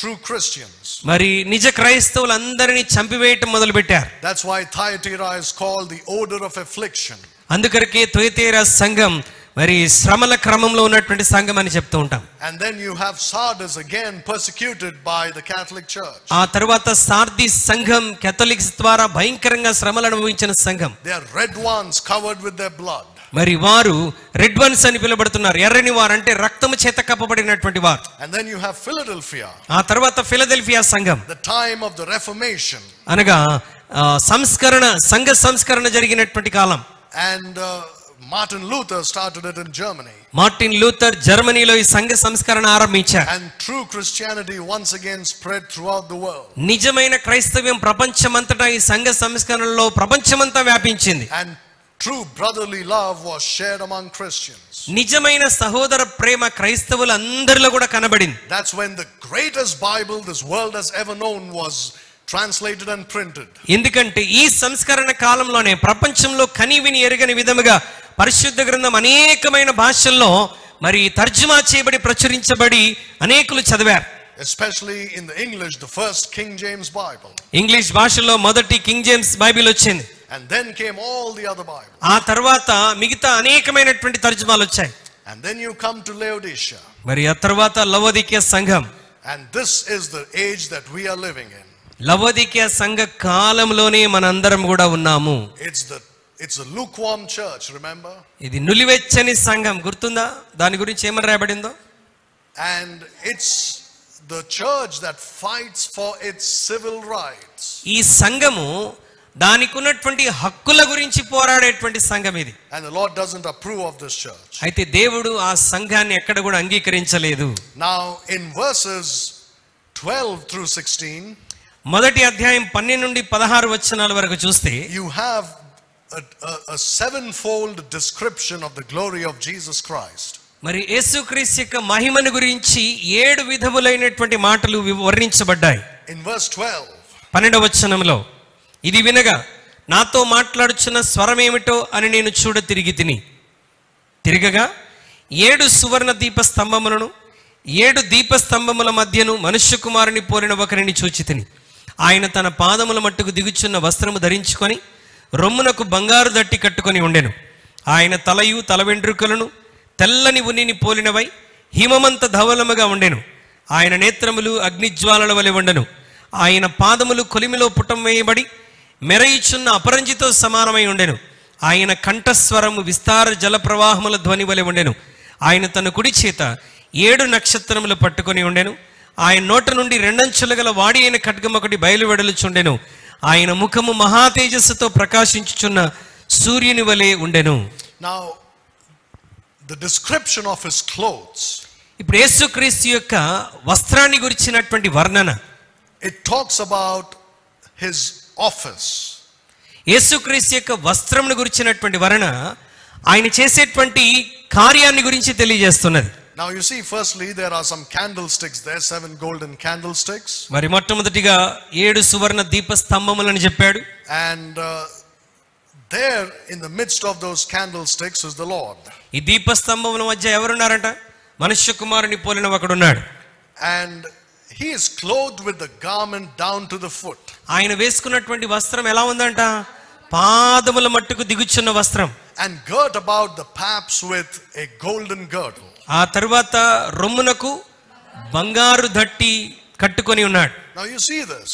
true Christians. మరి నిజ క్రైస్తవులందరినీ చంపివేయటం మొదలుపెట్టారు. That's why Thyatira is called the odor of affliction. అందుకొరకే థుయతైరా సంఘం మరి శ్రమల క్రమంలో ఉన్నటువంటి సంఘం అని చెప్తూ ఉంటాం. And then you have Sardis again persecuted by the Catholic Church. ఆ తర్వాత సార్దీస్ సంఘం కేథోలిక్స్ ద్వారా భయంకరంగా శ్రమలు అనుభవించిన సంఘం. They are red ones covered with their blood. మరి వారు రెడ్ వన్స్ అని పిలువబడుతున్నారు. ఎర్రని వారు అంటే రక్తము చేత కప్పబడినటువంటి వారు. And then you have Philadelphia. ఆ తర్వాత ఫిలదెల్ఫియా సంఘం. The time of the Reformation. అనగా సంఘ సంస్కరణ జరిగినటువంటి కాలం. And Martin Luther started it in Germany. Martin Luther జర్మనీలో ఈ సంఘ సంస్కరణ ఆరంభించారు. And true Christianity once again spread throughout the world. నిజమైన క్రైస్తవ్యం ప్రపంచమంతటా ఈ సంఘ సంస్కరణలో ప్రపంచమంతా వ్యాపించింది. And true brotherly love was shared among Christians. నిజమైన సహోదర ప్రేమ క్రైస్తవులందరిలో కూడా కనబడింది. That's when the greatest Bible this world has ever known was translated and printed. ఎందుకంటే ఈ సంస్కరణ కాలంలోనే ప్రపంచంలో కనివిని ఎరగని విధముగా పరిశుద్ధ గ్రంథం అనేకమైన భాషల్లో మరి తర్జుమా చేయబడి ప్రచురించబడి అనేకులు చదివారు. Especially in the English, the first King James Bible. English భాషలో మొదటి కింగ్ జేమ్స్ బైబిల్ వచ్చింది. And then came all the other Bibles. ఆ తర్వాత మిగతా అనేకమైనటువంటి తర్జుమాలు వచ్చాయి. And then you come to Laodicea. మరి ఆ తర్వాత లవోదికీయ సంఘం. And this is the age that we are living in. లవోదికీయ సంఘ కాలంలోనే మనందరం కూడా ఉన్నాము. It's a lukewarm church, remember? ఇది నులివెచ్చని సంఘం, గుర్తుందా? దాని గురించి ఏమని రాయబడిందో? And it's the church that fights for its civil rights. ఈ సంఘము దానికి ఉన్నటువంటి హక్కుల గురించి పోరాడేటువంటి సంఘం ఇది. And the Lord doesn't approve of this church. అయితే దేవుడు ఆ సంఘాన్ని ఎక్కడ కూడా అంగీకరించలేదు. Now in verses 12 through 16, మొదటి అధ్యాయం 12 నుండి 16 వచనాల వరకు చూస్తే you have a sevenfold description of the glory of Jesus Christ. మరి యేసుక్రీస్తు యొక్క మహిమను గురించి 7 విధములైనటువంటి మాటలు వర్ణించబడ్డాయి. In verse 12, 12వ వచనంలో, ఇది వినగా నాతో మాట్లాడుచున్న స్వరం ఏమిటో అని నేను చూడ తిరగగా 7 సువర్ణ దీప స్తంభములను 7 దీపస్తంభముల మధ్యను మనుష్య కుమారుని పోలిన ఒకరిని చూచితిని. ఆయన తన పాదముల మట్టుకు దిగుచున్న వస్త్రము ధరించుకొని రొమ్మునకు బంగారు దట్టి కట్టుకొని ఉండెను. ఆయన తలయు తల వెంట్రుకలను తెల్లని ఉనిని పోలినవై హిమమంత ధవలముగా ఉండెను. ఆయన నేత్రములు అగ్నిజ్వాలల వలె ఉండెను. ఆయన పాదములు కొలిమిలో పుటం వేయబడి మెరయిచున్న అపరంజితో సమానమై ఉండెను. ఆయన కంఠస్వరము విస్తార జల ప్రవాహముల ధ్వని వలె ఉండెను. ఆయన తన కుడి చేత 7 నక్షత్రములు పట్టుకొని ఉండెను. ఆయన నోట నుండి 2 అంచులు గల వాడి అయిన ఖడ్గం ఒకటి బయలువెడలుచుండెను. ఆయన ముఖము మహా తేజస్సుతో ప్రకాశించుచున్న సూర్యుని వలె ఉండెను. Now the description of his clothes, ఇప్పుడు యేసుక్రీస్తు యొక్క వస్త్రాన్ని గురించినటువంటి వర్ణన, it talks about his office. యేసుక్రీస్తు యొక్క వస్త్రమును గురించినటువంటి వర్ణన ఆయన చేసేటువంటి కార్యాన్ని గురించి తెలియజేస్తున్నది. Now you see, firstly there are some candlesticks there, 7 golden candlesticks. మరి మొట్టమొదటిగా 7 సువర్ణ దీప స్తంభములను చెప్పాడు. And there in the midst of those candlesticks is the Lord. ఈ దీప స్తంభముల మధ్య ఎవరున్నారంట? మనుష్య కుమారుని పోలిన ఒకడు ఉన్నాడు. And he is clothed with the garment down to the foot. ఆయన వేసుకున్నటువంటి వస్త్రం ఎలా ఉందంట? పాదముల మట్టుకు దిగుచున్న వస్త్రం. And girt about the paps with a golden girdle. ఆ తర్వాత రొమ్మునకు బంగారు దట్టి కట్టుకొని ఉన్నాడు. Now you see this.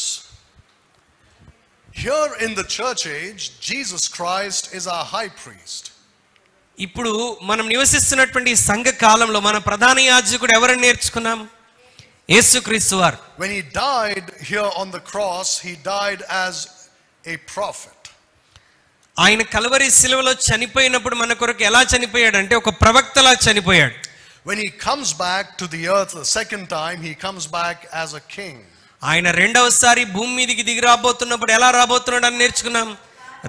Here in the church age, Jesus Christ is our high priest. ఇప్పుడు మనం నివసిస్తున్నటువంటి సంఘ కాలంలో మన ప్రధాన యాజకుడు ఎవరని నేర్చుకున్నాం? యేసుక్రీస్తు వారు. When he died here on the cross, he died as a prophet. ఆయన కల్వరి శిలువలో చనిపోయినప్పుడు మన కొరకు ఎలా చనిపోయాడంటే ఒక ప్రవక్తలా చనిపోయాడు. When he comes back to the earth the second time, he comes back as a king. ఆయన రెండవసారి భూమి మీదకి దిగి రాబోతున్నప్పుడు ఎలా రాబోతున్నాడు అని నేర్చుకున్నాం.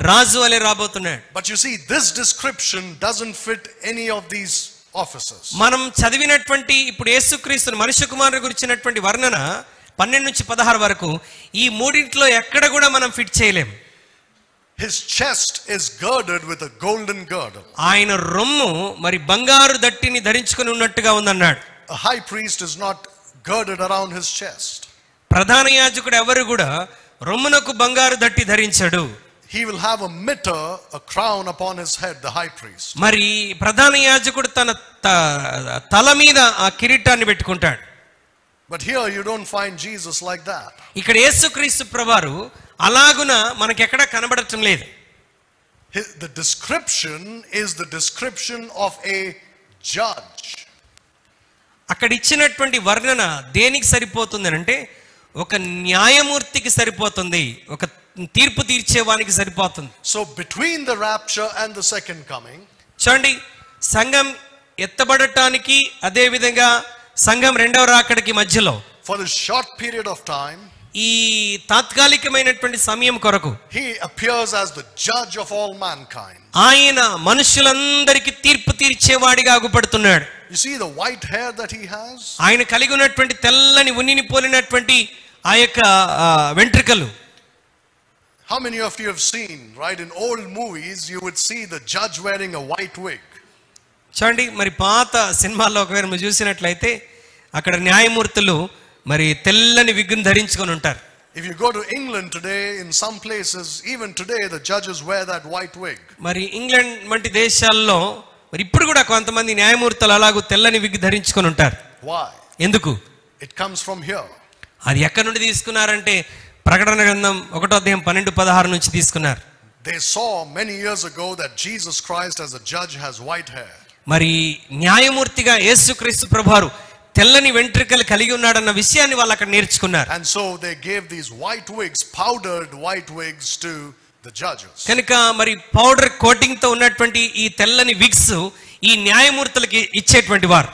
రాజు వలె రాబోతున్నాడు. But you see, this description doesn't fit any of these offices. మనం చదివినటువంటి ఇప్పుడు యేసుక్రీస్తుని మనుష్య కుమారుని గురించినటువంటి వర్ణన 12 నుంచి 16 వరకు ఈ మూడింట్లో ఎక్కడ కూడా మనం ఫిట్ చేయలేం. His chest is girded with a golden girdle. ఆయన రొమ్ము మరి బంగారు దట్టిని ధరించుకొని ఉన్నట్టుగా ఉందన్నాడు. A high priest is not girded around his chest. ప్రధాన యాజకుడు ఎవరు కూడా రొమ్మునకు బంగారు దట్టి ధరించడు. He will have a mitre, a crown upon his head, the high priest. మరి ప్రధాన యాజకుడు తన తల మీద ఆ కిరీటాన్ని పెట్టుకుంటాడు. But here you don't find Jesus like that. ఇక్కడ యేసుక్రీస్తు ప్రభువారు అలాగున మనకి ఎక్కడ కనబడటం లేదు. The description is the description of a judge. అక్కడ ఇచ్చినటువంటి వర్ణన దేనికి సరిపోతుంది అంటే ఒక న్యాయమూర్తికి సరిపోతుంది, ఒక తీర్పు తీర్చేవానికి సరిపోతుంది. So between the rapture and the second coming, చూడండి, సంఘం ఎత్తబడటానికి అదే విధంగా సంఘం రెండవ రాకడికి మధ్యలో for this short period of time, ఈ తాత్కాలికమైనటువంటి సమయం కొరకు he appears as the judge of all mankind. ఆయన మనుషులందరికీ తీర్పు తీర్చేవాడిగా అగుపడుతున్నాడు. You see the white hair that he has? ఆయన కలిగి ఉన్నటువంటి తెల్లని ఉన్నిని పోలినటువంటి ఆ యొక్క వెంట్రుకలు. How many of you have seen, right, in old movies you would see the judge wearing a white wig? చూడండి, మరి పాత సినిమాల్లో ఒకవేళ మీరు చూసినట్లయితే అక్కడ న్యాయమూర్తులు మరి తెల్లని విగ్గును ధరించుకొని ఉంటారు. If you go to England today, in some places, even today, the judges wear that white wig. మరి ఇంగ్లాండ్ వంటి దేశాల్లో మరి ఇప్పుడు కూడా కొంతమంది న్యాయమూర్తులు అలాగూ తెల్లని విగ్గు ధరించుకొని ఉంటారు. Why? ఎందుకు? It comes from here. అది ఎక్కడి నుండి తీసుకున్నారంటే ప్రకటన గ్రంథం 1:12-16 నుంచి తీసుకున్నారు. They saw many years ago that Jesus Christ as a judge has white hair. మరి న్యాయమూర్తిగా యేసుక్రీస్తు ప్రభువారు తెల్లని వెంట్రుకలు కలిగి ఉన్నాడన్న విషయాన్ని వాళ్ళు అక్కడ నేర్చుకున్నారు. And so they gave these white wigs, powdered white wigs to the judges. కనుక మరి పౌడర్ కోటింగ్ తో ఉన్నటువంటి ఈ తెల్లని విగ్స్ ఈ న్యాయమూర్తులకి ఇచ్చేటువంటి వారు.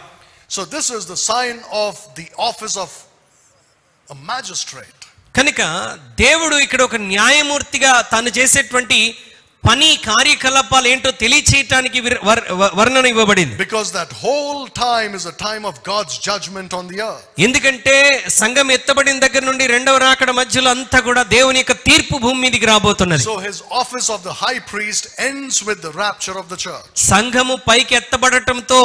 So this is the sign of the office of a magistrate. కనుక దేవుడు ఇక్కడ ఒక న్యాయమూర్తిగా తాను చేసేటువంటి పని కార్యకలాపాలు ఏంటో తెలియచేయటానికి వర్ణన ఇవ్వబడింది. Because that whole time is a time of God's judgment on the earth. ఎందుకంటే సంఘం ఎత్తబడిన దగ్గర నుండి రెండవ రాకడ మధ్యలో అంతా కూడా దేవుని యొక్క తీర్పు భూమి మీదకి రాబోతున్నది. So his office of the high priest ends with the rapture of the church. సంఘము పైకి ఎత్తబడటంతో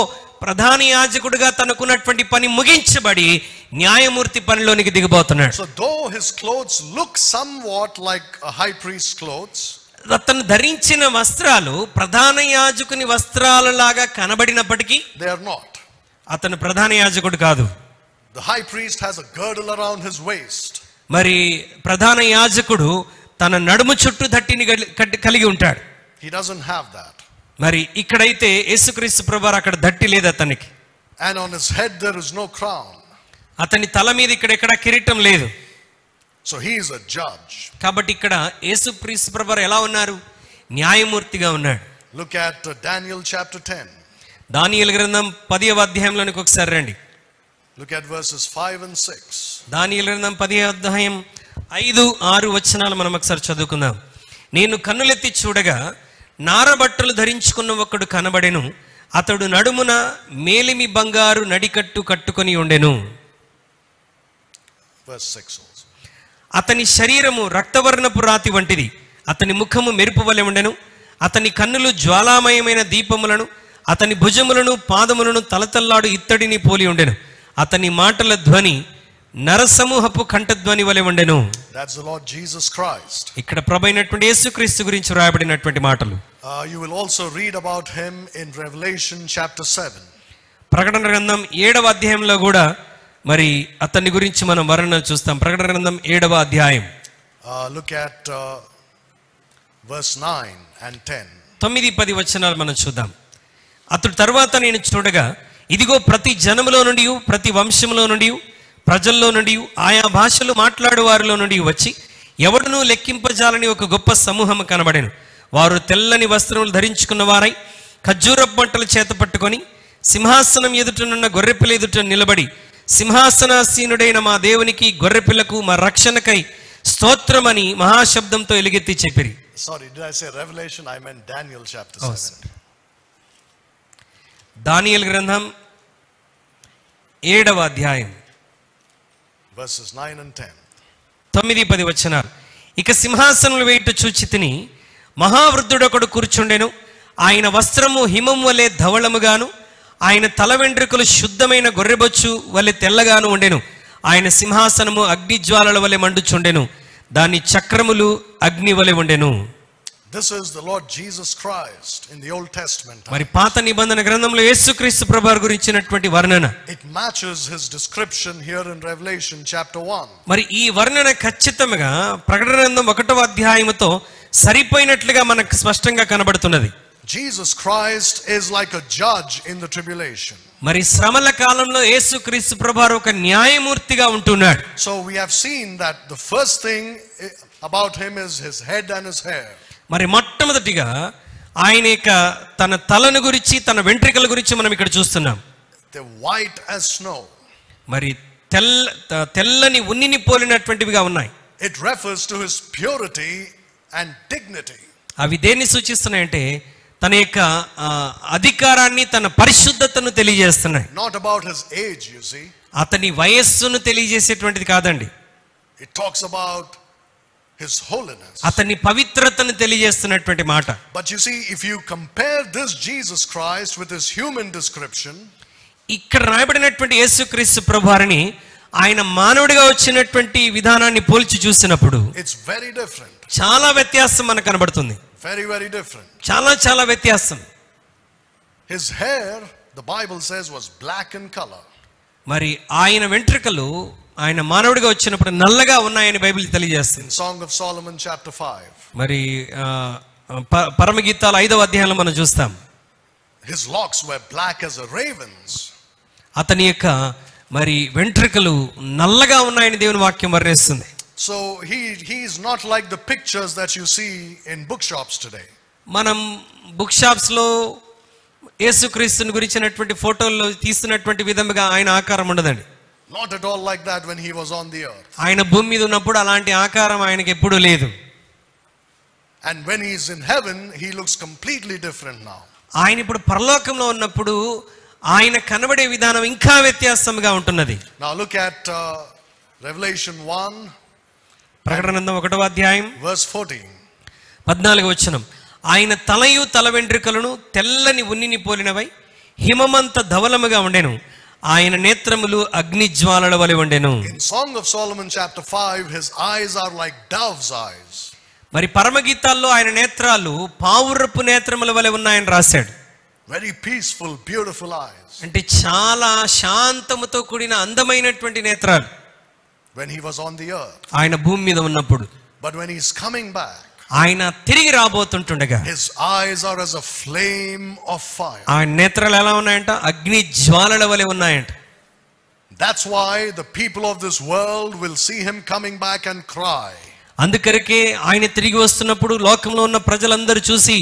ప్రధాన యాజకుడిగా తనకున్నటువంటి పని ముగించబడి న్యాయమూర్తి పనిలోనికి దిగబోతున్నాడు. So though his clothes look somewhat like a high priest's clothes, అతను ధరించిన వస్త్రాలు ప్రధాన యాజకుని వస్త్రాలలాగా కనబడినప్పటికీ they are not. అతను ప్రధాన యాజకుడు కాదు. The high priest has a girdle around his waist. మరి ప్రధాన యాజకుడు తన నడుము చుట్టూ దట్టిని కలిగి ఉంటాడు. He doesn't have that. మరి ఇక్కడైతే యేసుక్రీస్తు ప్రభువారు అక్కడ దట్టి లేదు అతనికి. And on his head there is no crown. అతని తల మీద ఇక్కడ కిరీటం లేదు. So he is a judge. కాబట్టి ఇక్కడ యేసుక్రీస్తు ప్రభువారు ఎలా ఉన్నారు? న్యాయమూర్తిగా ఉన్నాడు. Look at Daniel chapter 10. దానియేలు గ్రంథం 10వ అధ్యాయంలోనికి ఒకసారి రండి. Look at verses 5 and 6. దానియేలు గ్రంథం 10వ అధ్యాయం 5-6 వచనాలు మనం ఒకసారి చదువుకుందాం. నేను కన్నులెత్తి చూడగా నారబట్టలు ధరించుకున్న ఒకడు కనబడెను. అతడు నడుమున మేలిమి బంగారు నడికట్టు కట్టుకొని ఉండెను. Verse 6 also. అతని శరీరము రక్తవర్ణపు రాతి వంటిది. అతని ముఖము మెరుపు వలె ఉండెను. అతని కన్నులు జ్వాలామయమైన దీపములను, అతని భుజములను పాదములను తలతల్లాడు ఇత్తడిని పోలి ఉండెను. అతని మాటల ధ్వని నరసమూహపు కంఠధ్వని వలె ఉండెను. That's the Lord Jesus Christ. ఇక్కడ ప్రభువైనటువంటి యేసుక్రీస్తు గురించి రాయబడినటువంటి మాటలు. You will also read about him in Revelation chapter 7. ప్రకటన గ్రంథం 7వ అధ్యాయంలో కూడా మరి అతని గురించి మనం వర్ణన చూస్తాం. ప్రకటన గ్రంథం 7వ అధ్యాయం. Look at verse 9 and 10. 9-10 వచనాలు మనం చూద్దాం. అతడు తర్వాత నేను చూడగా ఇదిగో ప్రతి జనములో నుండి, ప్రతి వంశములో నుండి, ప్రజల్లో నుండి ఆయా భాషలు మాట్లాడు వారిలో నుండి వచ్చి ఎవడునూ లెక్కింపజాలని ఒక గొప్ప సమూహం కనబడెను. వారు తెల్లని వస్త్రములు ధరించుకున్న వారై ఖర్జూరపు మంటలు చేత పట్టుకొని సింహాసనం ఎదుటనున్న గొర్రెపిల్ల ఎదుట నిలబడి సింహాసనాసీనుడైన మా దేవునికి గొర్రెపిల్లకు మా రక్షణకై స్తోత్రమని మహాశబ్దంతో ఎలుగెత్తి చెప్పిరి. Sorry, did I say Revelation? I meant Daniel chapter 7. దానియేలు గ్రంథం 7వ అధ్యాయం verses 9 and 10. 9-10 వచనాలు. ఇక సింహాసనములు వేయుట చూచి తిని మహావృద్ధుడొకడు కూర్చుండెను. ఆయన వస్త్రము హిమం వలె ధవళముగాను ఆయన తల వెంట్రుకలు శుద్ధమైన గొర్రెబొచ్చు వలె తెల్లగాను ఉండెను. ఆయన సింహాసనము అగ్నిజ్వాలల వలె మండుచుండెను. దాని చక్రములు అగ్ని వలె ఉండెను. This is the Lord Jesus Christ in the Old Testament. మరి పాత నిబంధన గ్రంథంలో యేసుక్రీస్తు ప్రభువారి గురించినటువంటి వర్ణన. It matches his description here in Revelation chapter 1. మరి ఈ వర్ణన ఖచ్చితంగా ప్రకటన గ్రంథం 1వ అధ్యాయముతో సరిపోయినట్లుగా మనకు స్పష్టంగా కనబడుతున్నది. Jesus Christ is like a judge in the tribulation. మరి శ్రమల కాలంలో యేసుక్రీస్తు ప్రభువారు ఒక న్యాయమూర్తిగా ఉంటున్నాడు. So we have seen that the first thing about him is his head and his hair. మరి మొట్టమొదటిగా ఆయన యొక్క తన తలను గురించి తన వెంట్రుకల గురించి మనం ఇక్కడ చూస్తున్నాం. They're white as snow. మరి తెల్లని ఉన్నిని పోలినటువంటివిగా ఉన్నాయి. It refers to his purity and dignity. అవి దేన్ని సూచిస్తున్నాయంటే తన యొక్క అధికారాన్ని తన పరిశుద్ధతను తెలియజేస్తున్నాయి. Not about his age, you see. అతని వయస్సును తెలియజేసేటువంటిది కాదండి. It talks about his holiness. అతని పవిత్రతను తెలియజేస్తున్నటువంటి మాట. But you see, if you compare this Jesus Christ with his human description, ఇక్కడ రాయబడినటువంటి యేసుక్రీస్తు ప్రభువారిని ఆయన మానవుడిగా వచ్చినటువంటి విధానాన్ని పోల్చి చూసినప్పుడు it's very different. చాలా వ్యత్యాసం మనకు కనబడుతుంది. Very, very different. చాలా వ్యత్యాసం. His hair, the Bible says, was black in color. మరి ఆయన వెంట్రుకలు ఆయన మానవుడిగా వచ్చినప్పుడు నల్లగా ఉన్నాయని బైబిల్ తెలియజేస్తుంది. In Song of Solomon chapter 5. మరి పరమగీతాలు 5వ అధ్యాయంలో మనం చూస్తాం. His locks were black as a raven's. అతని యొక్క మరి వెంట్రుకలు నల్లగా ఉన్నాయని దేవుని వాక్యం వర్ణిస్తుంది. So he is not like the pictures that you see in bookshops today. మనం బుక్ షాప్స్ లో యేసుక్రీస్తుని గురించినటువంటి ఫోటోల్లో తీస్తున్నటువంటి విధంగా ఆయన ఆకారం ఉండదండి. Not at all like that when he was on the earth. ఆయన భూమి మీద ఉన్నప్పుడు అలాంటి ఆకారం ఆయనకి ఎప్పుడూ లేదు. And when he is in heaven, he looks completely different now. ఆయన ఇప్పుడు పరలోకంలో ఉన్నప్పుడు ఆయన కనబడే విధానం ఇంకా వ్యత్యాసంగా ఉంటున్నది. Now look at Revelation 1. ప్రకటన గ్రంథం 1వ అధ్యాయం verse 14. 14వ వచనం. ఆయన తలయు తల వెంట్రుకలను తెల్లని ఉన్నిని పోలినవై హిమమంత ధవలముగా ఉండెను. ఆయన నేత్రములు అగ్ని జ్వాలల వలె ఉండెను. In Song of Solomon chapter 5, his eyes are like dove's eyes. మరి పరమగీతాల్లో ఆయన నేత్రాలు పావురపు నేత్రముల వలె ఉన్నాయని రాశాడు. Very peaceful, beautiful eyes. అంటే చాలా శాంతముతో కూడిన అందమైనటువంటి నేత్రాలు. When he was on the earth. ఆయన భూమి మీద ఉన్నప్పుడు. But when he's coming back, ఆయన తిరిగి రాబోతుంటుండగా his eyes are as a flame of fire. ఆయన నేత్రాలు ఎలా ఉన్నాయంట? అగ్ని జ్వాలల వలె ఉన్నాయంట. That's why the people of this world will see him coming back and cry. అందుకొరకే ఆయన తిరిగి వస్తున్నప్పుడు లోకంలో ఉన్న ప్రజలందరూ చూసి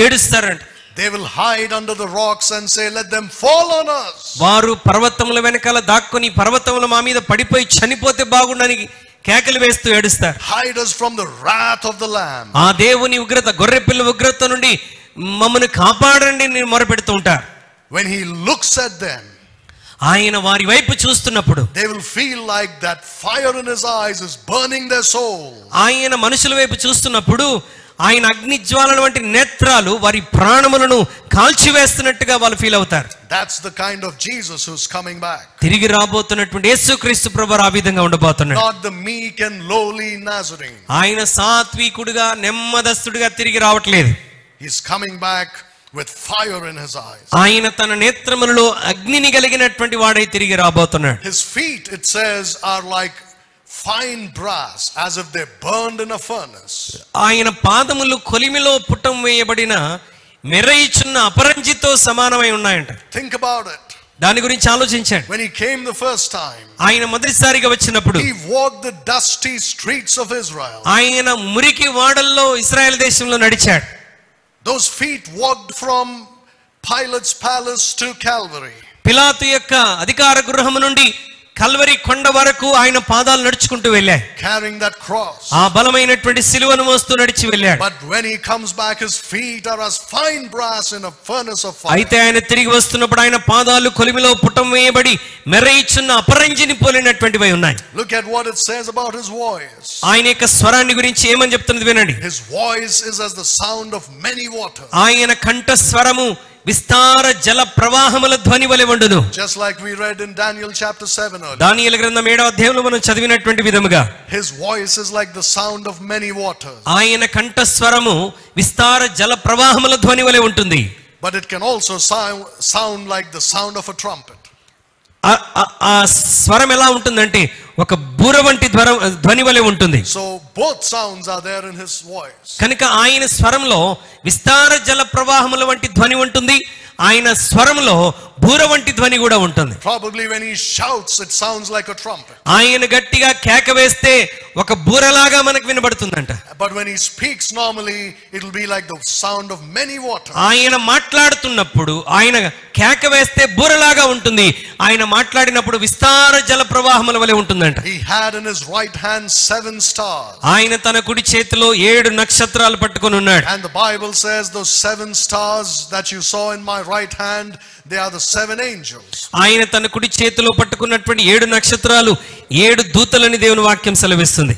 ఏడుస్తారంట. They will hide under the rocks and say, let them fall on us. వారు పర్వతముల వెనకాల దాక్కుని పర్వతముల మా మీద పడిపోయి చనిపోతే బాగుండని కేకలు వేస్తూ ఏడుస్తారు. Hide us from the wrath of the Lamb. ఆ దేవుని ఉగ్రత, గొర్రెపిల్ల ఉగ్రత నుండి మమ్మల్ని కాపాడండి అని మొరపెడుతూ ఉంటారు. When he looks at them, ఆయన వారి వైపు చూస్తున్నప్పుడు they will feel like that fire in his eyes is burning their soul. ఆయన మనుషుల వైపు చూస్తున్నప్పుడు ఆయన అగ్ని జ్వాలల వంటి నేత్రాలు వారి ప్రాణములను కాల్చివేస్తున్నట్టుగా వాళ్ళు ఫీల్ అవుతారు. That's the kind of Jesus who's coming back. తిరిగి రాబోతున్నటువంటి యేసుక్రీస్తు ప్రభువు ఆ విధంగా ఉండబోతున్నాడు. Not the meek and lowly Nazarene. ఆయన సాత్వికుడిగా నెమ్మదస్తుడిగా తిరిగి రావట్లేదు. He's coming back with fire in his eyes. ఆయన తన నేత్రములలో అగ్నిని కలిగినటువంటి వాడై తిరిగి రాబోతున్నాడు. His feet, it says, are like fine brass, as if they burned in a furnace. ఆయన పాదములు కొలిమిలో పుటం వేయబడిన మెరయిచున్న అపరంజితో సమానమై ఉన్నాయంట. Think about it. దాని గురించి ఆలోచించాడు. When he came the first time, ఆయన మొదటిసారిగా వచ్చినప్పుడు he walked the dusty streets of Israel. ఆయన మురికి వాడల్లో ఇశ్రాయేల్ దేశంలో నడిచాడు. Those feet walked from Pilate's palace to Calvary. పిలాతు యొక్క అధికార గృహము నుండి కల్వరి కొండ వరకు ఆయన పాదాలు నడుచుకుంటూ వెళ్ళాయి. Carrying that cross. ఆ బలమైనటువంటి సిలువను మోస్తూ నడిచి వెళ్ళాడు. But when he comes back, his feet are as fine brass in a furnace of fire. అయితే ఆయన తిరిగి వస్తున్నప్పుడు ఆయన పాదాలు కొలిమిలో పుటం వేయబడి మెరయిచున్న అపరంజిని పోలినటువంటివై ఉన్నాయి. Look at what it says about his voice. ఆయన యొక్క స్వరాన్ని గురించి ఏమని చెప్తున్నది వినండి. His voice is as the sound of many waters. ఆయన కంఠ స్వరము విస్తార జల ప్రవాహముల ధ్వని వలె ఉండును. Just like we read in Daniel chapter 7 earlier. దానియేలు గ్రంథం 7వ అధ్యాయంలో మనం చదివినటువంటి విధముగా His voice is like the sound of many waters. ఆయన కంఠ స్వరము విస్తార జల ప్రవాహముల ధ్వని వలె ఉంటుంది. But it can also sound like the sound of a trumpet. ఆ స్వరం ఎలా ఉంటుందంటే ఒక బూర వంటి ధ్వని వలె ఉంటుంది. So both sounds are there in his voice. కనుక ఆయన స్వరంలో విస్తార జల ప్రవాహముల వంటి ధ్వని ఉంటుంది. ఆయన స్వరంలో బూర వంటి ధ్వని కూడా ఉంటుంది. Probably when he shouts, it sounds like a trumpet. ఆయన గట్టిగా కేక వేస్తే ఒక బూరలాగా మనకు వినబడుతుందంట. But when he speaks normally, it will be like the sound of many waters. ఆయన మాట్లాడుతున్నప్పుడు ఆయన కేక వేస్తే బూరలాగా ఉంటుంది. ఆయన మాట్లాడినప్పుడు విస్తార జల ప్రవాహముల వలె ఉంటుందంట. He had in his right hand 7 stars. ఆయన తన కుడి చేతిలో 7 నక్షత్రాలు పట్టుకొని ఉన్నాడు. And the Bible says those 7 stars that you saw in my right hand, they are the 7 angels. ఆయన తన కుడి చేతిలో పట్టుకున్నటువంటి 7 నక్షత్రాలు 7 దూతలని దేవుని వాక్యం సెలవిస్తుంది.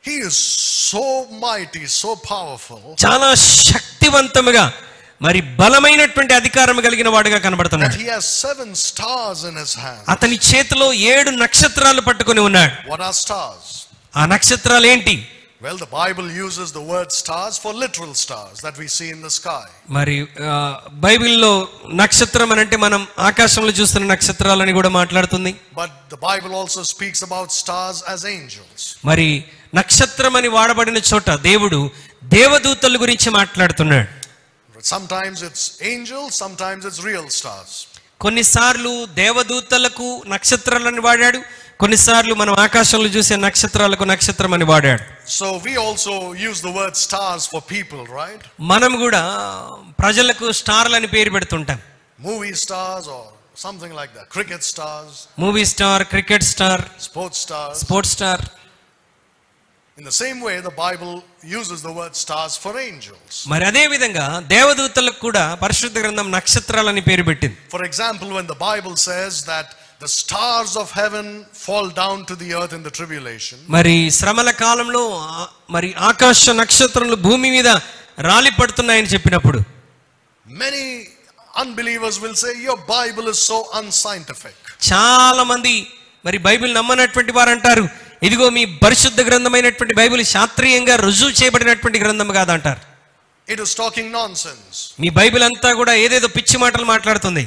He is so mighty, so powerful. చాలా శక్తివంతముగా మరి బలమైనటువంటి అధికారం కలిగిన వాడుగా కనబడుతున్నాడు. He has 7 stars in his hand. అతని చేతిలో 7 నక్షత్రాలు పట్టుకొని ఉన్నాడు. What are stars? ఆ నక్షత్రాలు ఏంటి? Well, the Bible uses the word stars for literal stars that we see in the sky. మరి బైబిల్లో నక్షత్రం అని అంటే మనం ఆకాశంలో చూస్తున్న నక్షత్రాలని కూడా మాట్లాడుతుంది. But the Bible also speaks about stars as angels. మరి నక్షత్రం అని వాడబడిన చోట దేవుడు దేవదూతల గురించి మాట్లాడుతున్నాడు. Sometimes it's angels, sometimes it's real stars. కొన్నిసార్లు దేవదూతలకు నక్షత్రాలని వాడాడు, కొన్నిసార్లు మనం ఆకాశంలో చూసే నక్షత్రాలకు నక్షత్రం అని వాడాడు. So we also use the word stars for people, right? మనం కూడా ప్రజలకు స్టార్లని పేరు పెడుతుంటాం. Movie stars or something like that. Cricket stars. Movie star, cricket star, Sports stars. Sports star. In the same way, the Bible uses the word stars for angels. మరి అదే విధంగా దేవదూతలకు కూడా పరిశుద్ధ గ్రంథం నక్షత్రాలని పేరు పెట్టింది. For example, when the Bible says that the stars of heaven fall down to the earth in the tribulation. మరి శ్రమల కాలంలో మరి ఆకాశ నక్షత్రాలు భూమి మీద రాలి పడుతున్నాయని చెప్పినప్పుడు Many unbelievers will say your Bible is so unscientific. చాలా మంది మరి బైబిల్ నమ్మనటువంటి వారు అంటారు, ఇదిగో మీ పరిశుద్ధ గ్రంథమైనటువంటి బైబిల్ శాస్త్రీయంగా రుజువు చేయబడినటువంటి గ్రంథం కాదంటారు. It is talking nonsense. Me Bible అంతా కూడా ఏదేదో పిచ్చి మాటలు మాట్లాడుతుంది.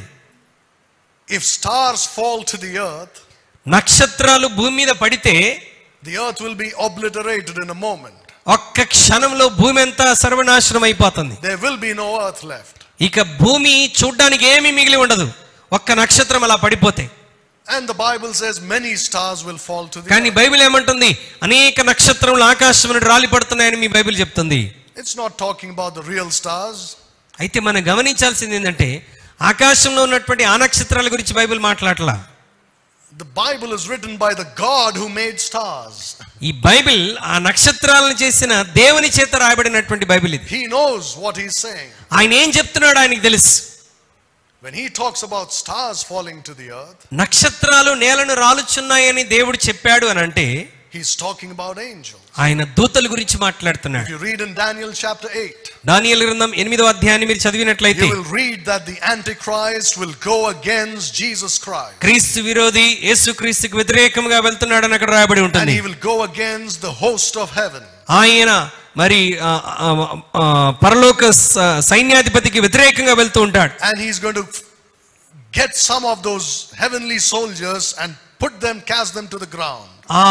If stars fall to the earth, నక్షత్రాలు భూమి మీద పడితే the earth will be obliterated in a moment. ఒక్క క్షణంలో భూమి అంతా సర్వనాశనం అయిపోతుంది. There will be no earth left. ఇక భూమి చూడ్డానికి ఏమీ మిగిలి ఉండదు ఒక్క నక్షత్రం అలా పడిపోతే. And the Bible says many stars will fall to the కానీ earth. బైబిల్ ఏమంటుంది? అనేక నక్షత్రములు ఆకాశం నుండి రాలి పడుతున్నాయని మీ బైబిల్ చెప్తుంది. It's not talking about the real stars. అయితే మనం గమనించాల్సింది ఏంటంటే ఆకాశంలో ఉన్నటువంటి ఆ నక్షత్రాల గురించి బైబిల్ మాట్లాడలా. The Bible is written by the God who made stars. ఈ బైబిల్ ఆ నక్షత్రాలను చేసిన దేవుని చేత రాయబడినటువంటి బైబిల్ ఇది. He knows what he's saying. ఆయన ఏం చెప్తున్నాడో ఆయనకు తెలుసు. When he talks about stars falling to the earth, నక్షత్రాలు నేలను రాలుచున్నాయని దేవుడు చెప్పాడు అని అంటే he's talking about angels. ఆయన దూతల గురించి మాట్లాడుతున్నాడు. If you read in Daniel chapter 8, దానియేలు గ్రంథం 8వ అధ్యాయాన్ని మీరు చదివినట్లయితే you will read that the Antichrist will go against Jesus Christ. క్రీస్తు విరోధి యేసుక్రీస్తుకు వ్యతిరేకంగా వెళ్తున్నాడని అక్కడ రాయబడి And ఉంటుంది. he will go against the host of heaven. ఆయన మరి పరలోక సైన్యాధిపతికి వ్యతిరేకంగా వెళ్తూ ఉంటాడు. And he's going to get some of those heavenly soldiers and cast them to the ground. ఆ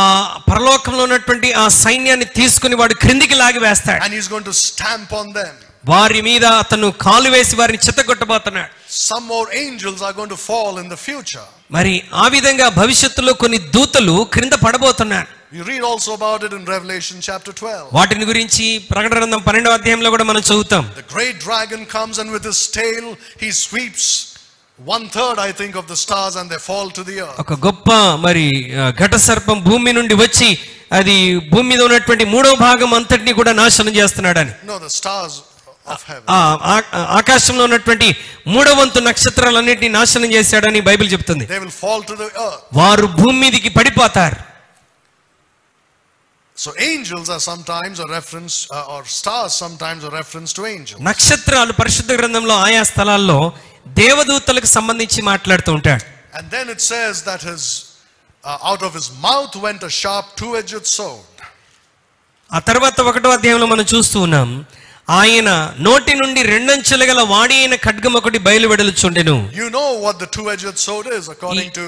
పరలోకంలో ఉన్నటువంటి ఆ సైన్యాన్ని తీసుకుని వాడు క్రిందికి లాగి వేస్తాడు. And he's going to stamp on them. వారి మీద అతను కాలు వేసి వారిని చితగొట్టబోతున్నాడు. Some more angels are going to fall in the future. మరి ఆ విధంగా భవిష్యత్తులో కొన్ని దూతలు క్రింద పడబోతున్నారు. You read also about it in Revelation chapter 12. వాటిని గురించి ప్రకటన గ్రంథం 12వ అధ్యాయంలో కూడా మనం చదువుతాం. The great dragon comes and with his tail he sweeps 1/3 I think of the stars and they fall to the earth. ఒక గొప్ప మరి ఘట సర్పం భూమి నుండి వచ్చి అది భూమి మీద ఉన్నటువంటి 3వ భాగం అంతటిని కూడా నాశనం చేస్తున్నాడని. No, the stars of heaven. ఆకాశంలో ఉన్నటువంటి 3వ వంతు నక్షత్రాలన్నిటిని నాశనం చేశాడని బైబిల్ చెప్తుంది. They will fall to the earth. వారు భూమి మీదకి పడిపోతారు. So angels are sometimes a reference or stars sometimes a reference to angels. నక్షత్రాలు పరిశుద్ధ గ్రంథంలో ఆయా స్థలాల్లో దేవదూతలకు సంబంధించి మాట్లాడుతూ ఉంటాడు. And then it says that out of his mouth went a sharp two-edged sword. ఆ తర్వాత 1వ అధ్యాయంలో మనం చూస్తూ ఉన్నాం, ఆయన నోటి నుండి రెండంచెల గల వాడి అయిన ఖడ్గం ఒకటి బయలువెడలుచుండెను. You know what the two-edged sword is according to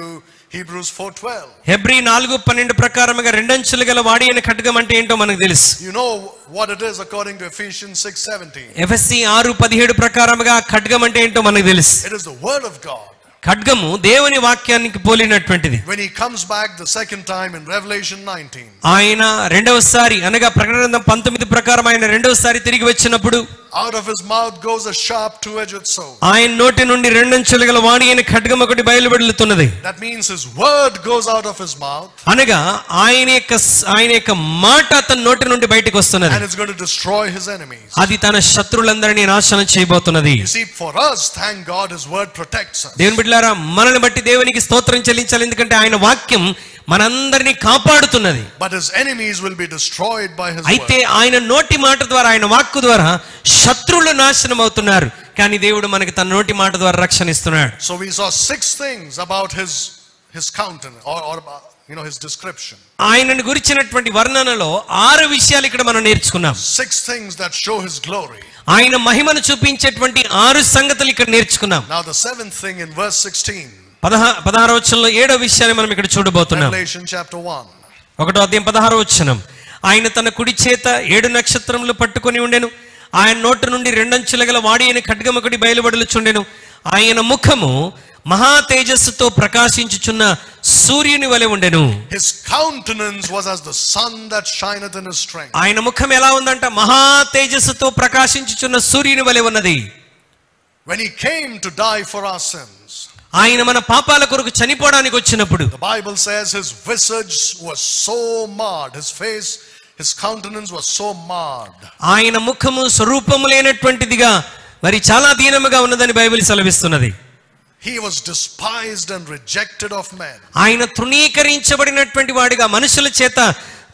Hebrews 4:12. Hebrew 4:12 ప్రకారముగా రెండంచెల గల వాడి అయిన ఖడ్గం అంటే ఏంటో మనకు తెలుసు. You know what it is according to Ephesians 6:17. ఎఫెసీ 6:17 ప్రకారముగా ఖడ్గం అంటే ఏంటో మనకు తెలుసు. It is the word of God. ఖడ్గము దేవుని వాక్యానికి పోలినటువంటిది. When he comes back the second time in Revelation 19, ఆయన రెండవసారి అనగా ప్రకటన గ్రంథం 19 ప్రకారం ఆయన రెండవసారి తిరిగి వచ్చినప్పుడు out of his mouth goes a sharp two-edged sword. ఆయన నోటి నుండి రెండంచెల గల వాడి అయిన ఖడ్గం ఒకటి బయలువెడలుతున్నది. That means his word goes out of his mouth. అనగా ఆయన యొక్క మాట అతని నోటి నుండి బయటకు వస్తున్నది. And it's going to destroy his enemies. అది తన శత్రులందరినీ నాశనం చేయబోతున్నది. You see, for us, thank God, his word protects us. దేవుని బిడ్డలారా, మనల్ని బట్టి దేవునికి స్తోత్రం చెల్లించాలి, ఎందుకంటే ఆయన వాక్యం మనందరినీ కాపాడుతున్నది. But his enemies will be destroyed by his అయితే word. ఆయన నోటి మాట ద్వారా, ఆయన వాక్కు ద్వారా శత్రువులు నాశనం అవుతున్నారు, కానీ దేవుడు మనకి తన నోటి మాట ద్వారా రక్షణ ఇస్తున్నాడు. So we saw 6 things about his countenance or his description. ఆయనను గురించినటువంటి వర్ణనలో 6 విషయాలు ఇక్కడ మనం నేర్చుకున్నాం. 6 things that show his glory. ఆయన మహిమను చూపించేటువంటి 6 సంగతులు ఇక్కడ నేర్చుకున్నాం. Now the 7th thing in verse 16. 16వ వచనంలో 7వ విషయాన్ని మనం ఇక్కడ చూడబోతున్నాం. Revelation chapter 1. 1వ అధ్యాయం 16వ వచనం. ఆయన తన కుడి చేత 7 నక్షత్రములు పట్టుకొని ఉండెను. ఆయన నోటి నుండి రెండంచెల గల వాడి అయిన ఖడ్గం ఒకటి బయలువెడలుచుండెను. ఆయన ముఖము మహా తేజస్సుతో ప్రకాశించుచున్న సూర్యుని వలె ఉండెను. His countenance was as the sun that shineth in his strength. ఆయన ముఖం ఎలా ఉందంట? మహా తేజస్సుతో ప్రకాశించుచున్న సూర్యుని వలె ఉన్నది. When he came to die for our sins, ఆయన మన పాపాల కొరకు చనిపోవడానికి వచ్చినప్పుడు the Bible says his visage was so marred, his countenance was so marred. ఆయన ముఖము స్వరూపము లేనటువంటిదిగా మరి చాలా దీనముగా ఉన్నదని Bible సెలవిస్తున్నది. He was despised and rejected of men. ఆయన తృణీకరించబడినటువంటి వాడిగా, మనుషుల చేత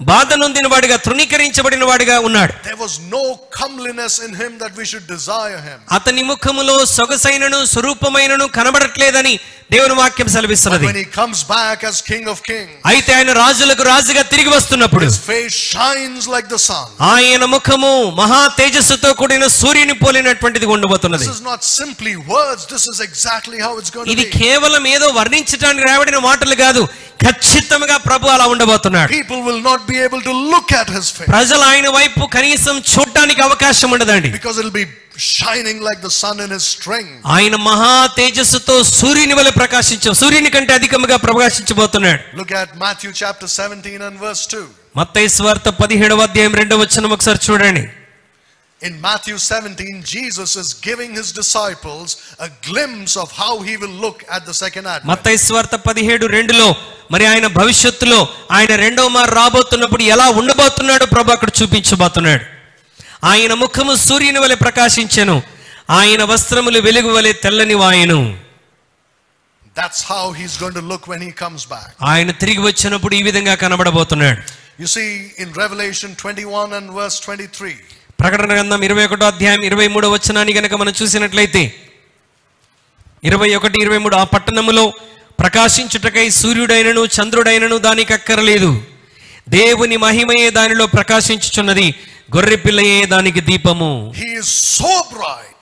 బాధ నొందిన వాడిగా, తృణీకరించబడిన వాడిగా ఉన్నాడు. There was no comeliness in him that we should desire him. అతని ముఖములో సొగసైనను స్వరూపమైనను కనబడట్లేదని దేవుని వాక్యం సెలవిస్తున్నది. When he comes back as King of Kings, అయితే ఆయన రాజులకు రాజుగా తిరిగి వస్తున్నప్పుడు his face shines like the sun. ఆయన ముఖము మహా తేజస్సుతో కూడిన సూర్యుని పోలినటువంటిది ఉండబోతున్నది. This is not simply words, this is exactly how it's going to ఇది be. కేవలం ఏదో వర్ణించడానికి రాబడిన మాటలు కాదు, ఖచ్చితంగా ప్రభు అలా ఉండబోతున్నాడు. People will not be able to look at his face. ప్రజలు ఆయన వైపు కనీసం చూడడానికి అవకాశం ఉండదండి. Because it'll be shining like the sun in his strength. ఆయన మహా తేజస్సుతో సూర్యుని వలె సూర్యుని కంటే అధికముగా ప్రకాశించబోతున్నాడు. Look at Matthew chapter 17 and verse 2. మత్తయి సువార్త 17వ అధ్యాయం 2వ వచనం ఒకసారి చూడండి. In Matthew 17, Jesus is giving his disciples a glimpse of how he will look at the second advent. మత్తయి సువార్త 17:2లో మరి ఆయన భవిష్యత్తులో ఆయన రెండవ మారు రాబోతున్నప్పుడు ఎలా ఉండబోతున్నాడో ప్రభు అక్కడ చూపించబోతున్నాడు. ఆయన ముఖము సూర్యుని వలె ప్రకాశించెను, ఆయన వస్త్రములు వెలుగు వలె తెల్లని వాయెను. That's how he's going to look when he comes back. ఆయన తిరిగి వచ్చినప్పుడు ఈ విధంగా కనబడబోతున్నాడు. You see in Revelation 21 and verse 23. ప్రకటన గ్రంథం 21వ అధ్యాయం 23వ వచనాన్ని గనక మనం చూసినట్లయితే 21, 23 ఆ పట్టణములో ప్రకాశించుటకై సూర్యుడైనను చంద్రుడైనను దానికి అక్కరలేదు. దేవుని మహిమయే దానిలో ప్రకాశించుచున్నది, గొర్రె పిల్లయే దానికి దీపము. He is so bright.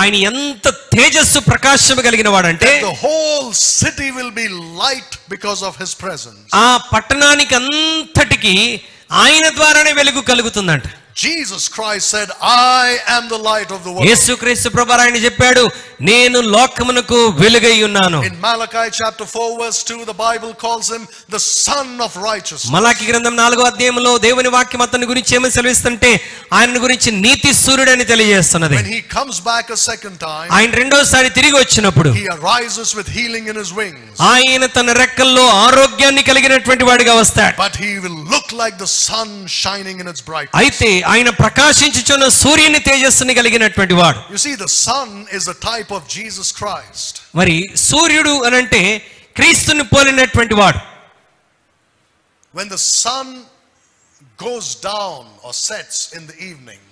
ఆయన ఎంత తేజస్సు ప్రకాశము కలిగిన వాడంటే The whole city will be light because of his presence. ఆ పట్టణానికి అంతటికి ఆయన ద్వారానే వెలుగు కలుగుతుందంట. Jesus Christ said, I am the light of the world. యేసుక్రీస్తు ప్రభువారు ఆయన చెప్పాడు, నేను లోకమునకు వెలుగై ఉన్నాను. In Malachi chapter 4 verse 2, the Bible calls him the son of righteousness. మలాకి గ్రంథం 4వ అధ్యాయంలో దేవుని వాక్యం అతని గురించి ఏమని సెలవిస్తుంటే ఆయన గురించి నీతి సూర్యుడని తెలియజేస్తున్నది. When he comes back a second time, ఆయన రెండోసారి తిరిగి వచ్చినప్పుడు he arises with healing in his wings. ఆయన తన రెక్కల్లో ఆరోగ్యాన్ని కలిగినటువంటి వాడిగా వస్తాడు. But he will look like the sun shining in its brightness. అయితే ఆయన ప్రకాశించుచున్న సూర్యుని తేజస్సుని కలిగినటువంటి వాడు. You see, the sun is a type of Jesus Christ. మరి సూర్యుడు అనంటే క్రీస్తుని పోలినటువంటి వాడు. When the sun goes down or sets in the evening,